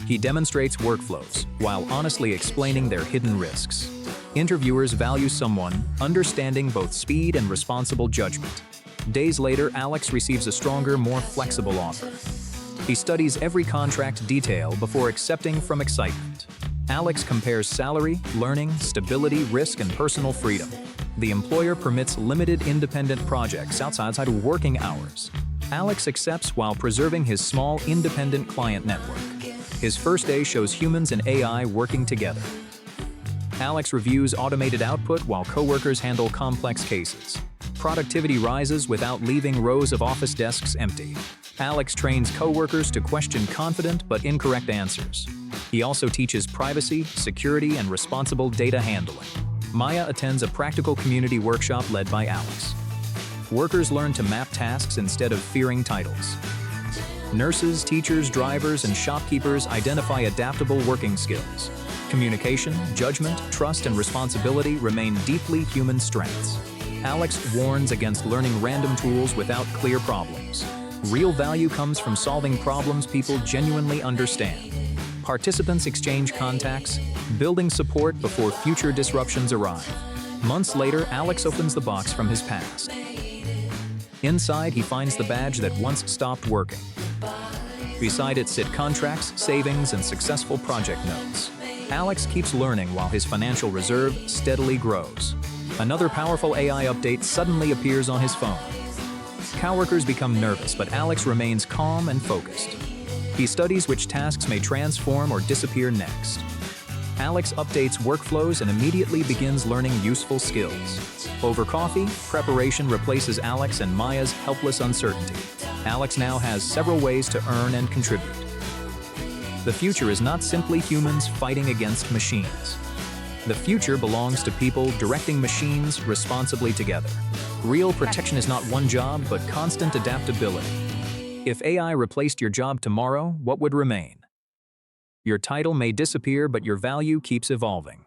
He demonstrates workflows while honestly explaining their hidden risks. Interviewers value someone understanding both speed and responsible judgment. Days later, Alex receives a stronger, more flexible offer. He studies every contract detail before accepting from excitement. Alex compares salary, learning, stability, risk, and personal freedom. The employer permits limited independent projects outside working hours. Alex accepts while preserving his small, independent client network. His first day shows humans and AI working together. Alex reviews automated output while coworkers handle complex cases. Productivity rises without leaving rows of office desks empty. Alex trains coworkers to question confident but incorrect answers. He also teaches privacy, security, and responsible data handling. Maya attends a practical community workshop led by Alex. Workers learn to map tasks instead of fearing titles. Nurses, teachers, drivers, and shopkeepers identify adaptable working skills. Communication, judgment, trust, and responsibility remain deeply human strengths. Alex warns against learning random tools without clear problems. Real value comes from solving problems people genuinely understand. Participants exchange contacts, building support before future disruptions arrive. Months later, Alex opens the box from his past. Inside, he finds the badge that once stopped working. Beside it sit contracts, savings, and successful project notes. Alex keeps learning while his financial reserve steadily grows. Another powerful AI update suddenly appears on his phone. Coworkers become nervous, but Alex remains calm and focused. He studies which tasks may transform or disappear next. Alex updates workflows and immediately begins learning useful skills. Over coffee, preparation replaces Alex and Maya's helpless uncertainty. Alex now has several ways to earn and contribute. The future is not simply humans fighting against machines. The future belongs to people directing machines responsibly together. Real protection is not one job, but constant adaptability. If AI replaced your job tomorrow, what would remain? Your title may disappear, but your value keeps evolving.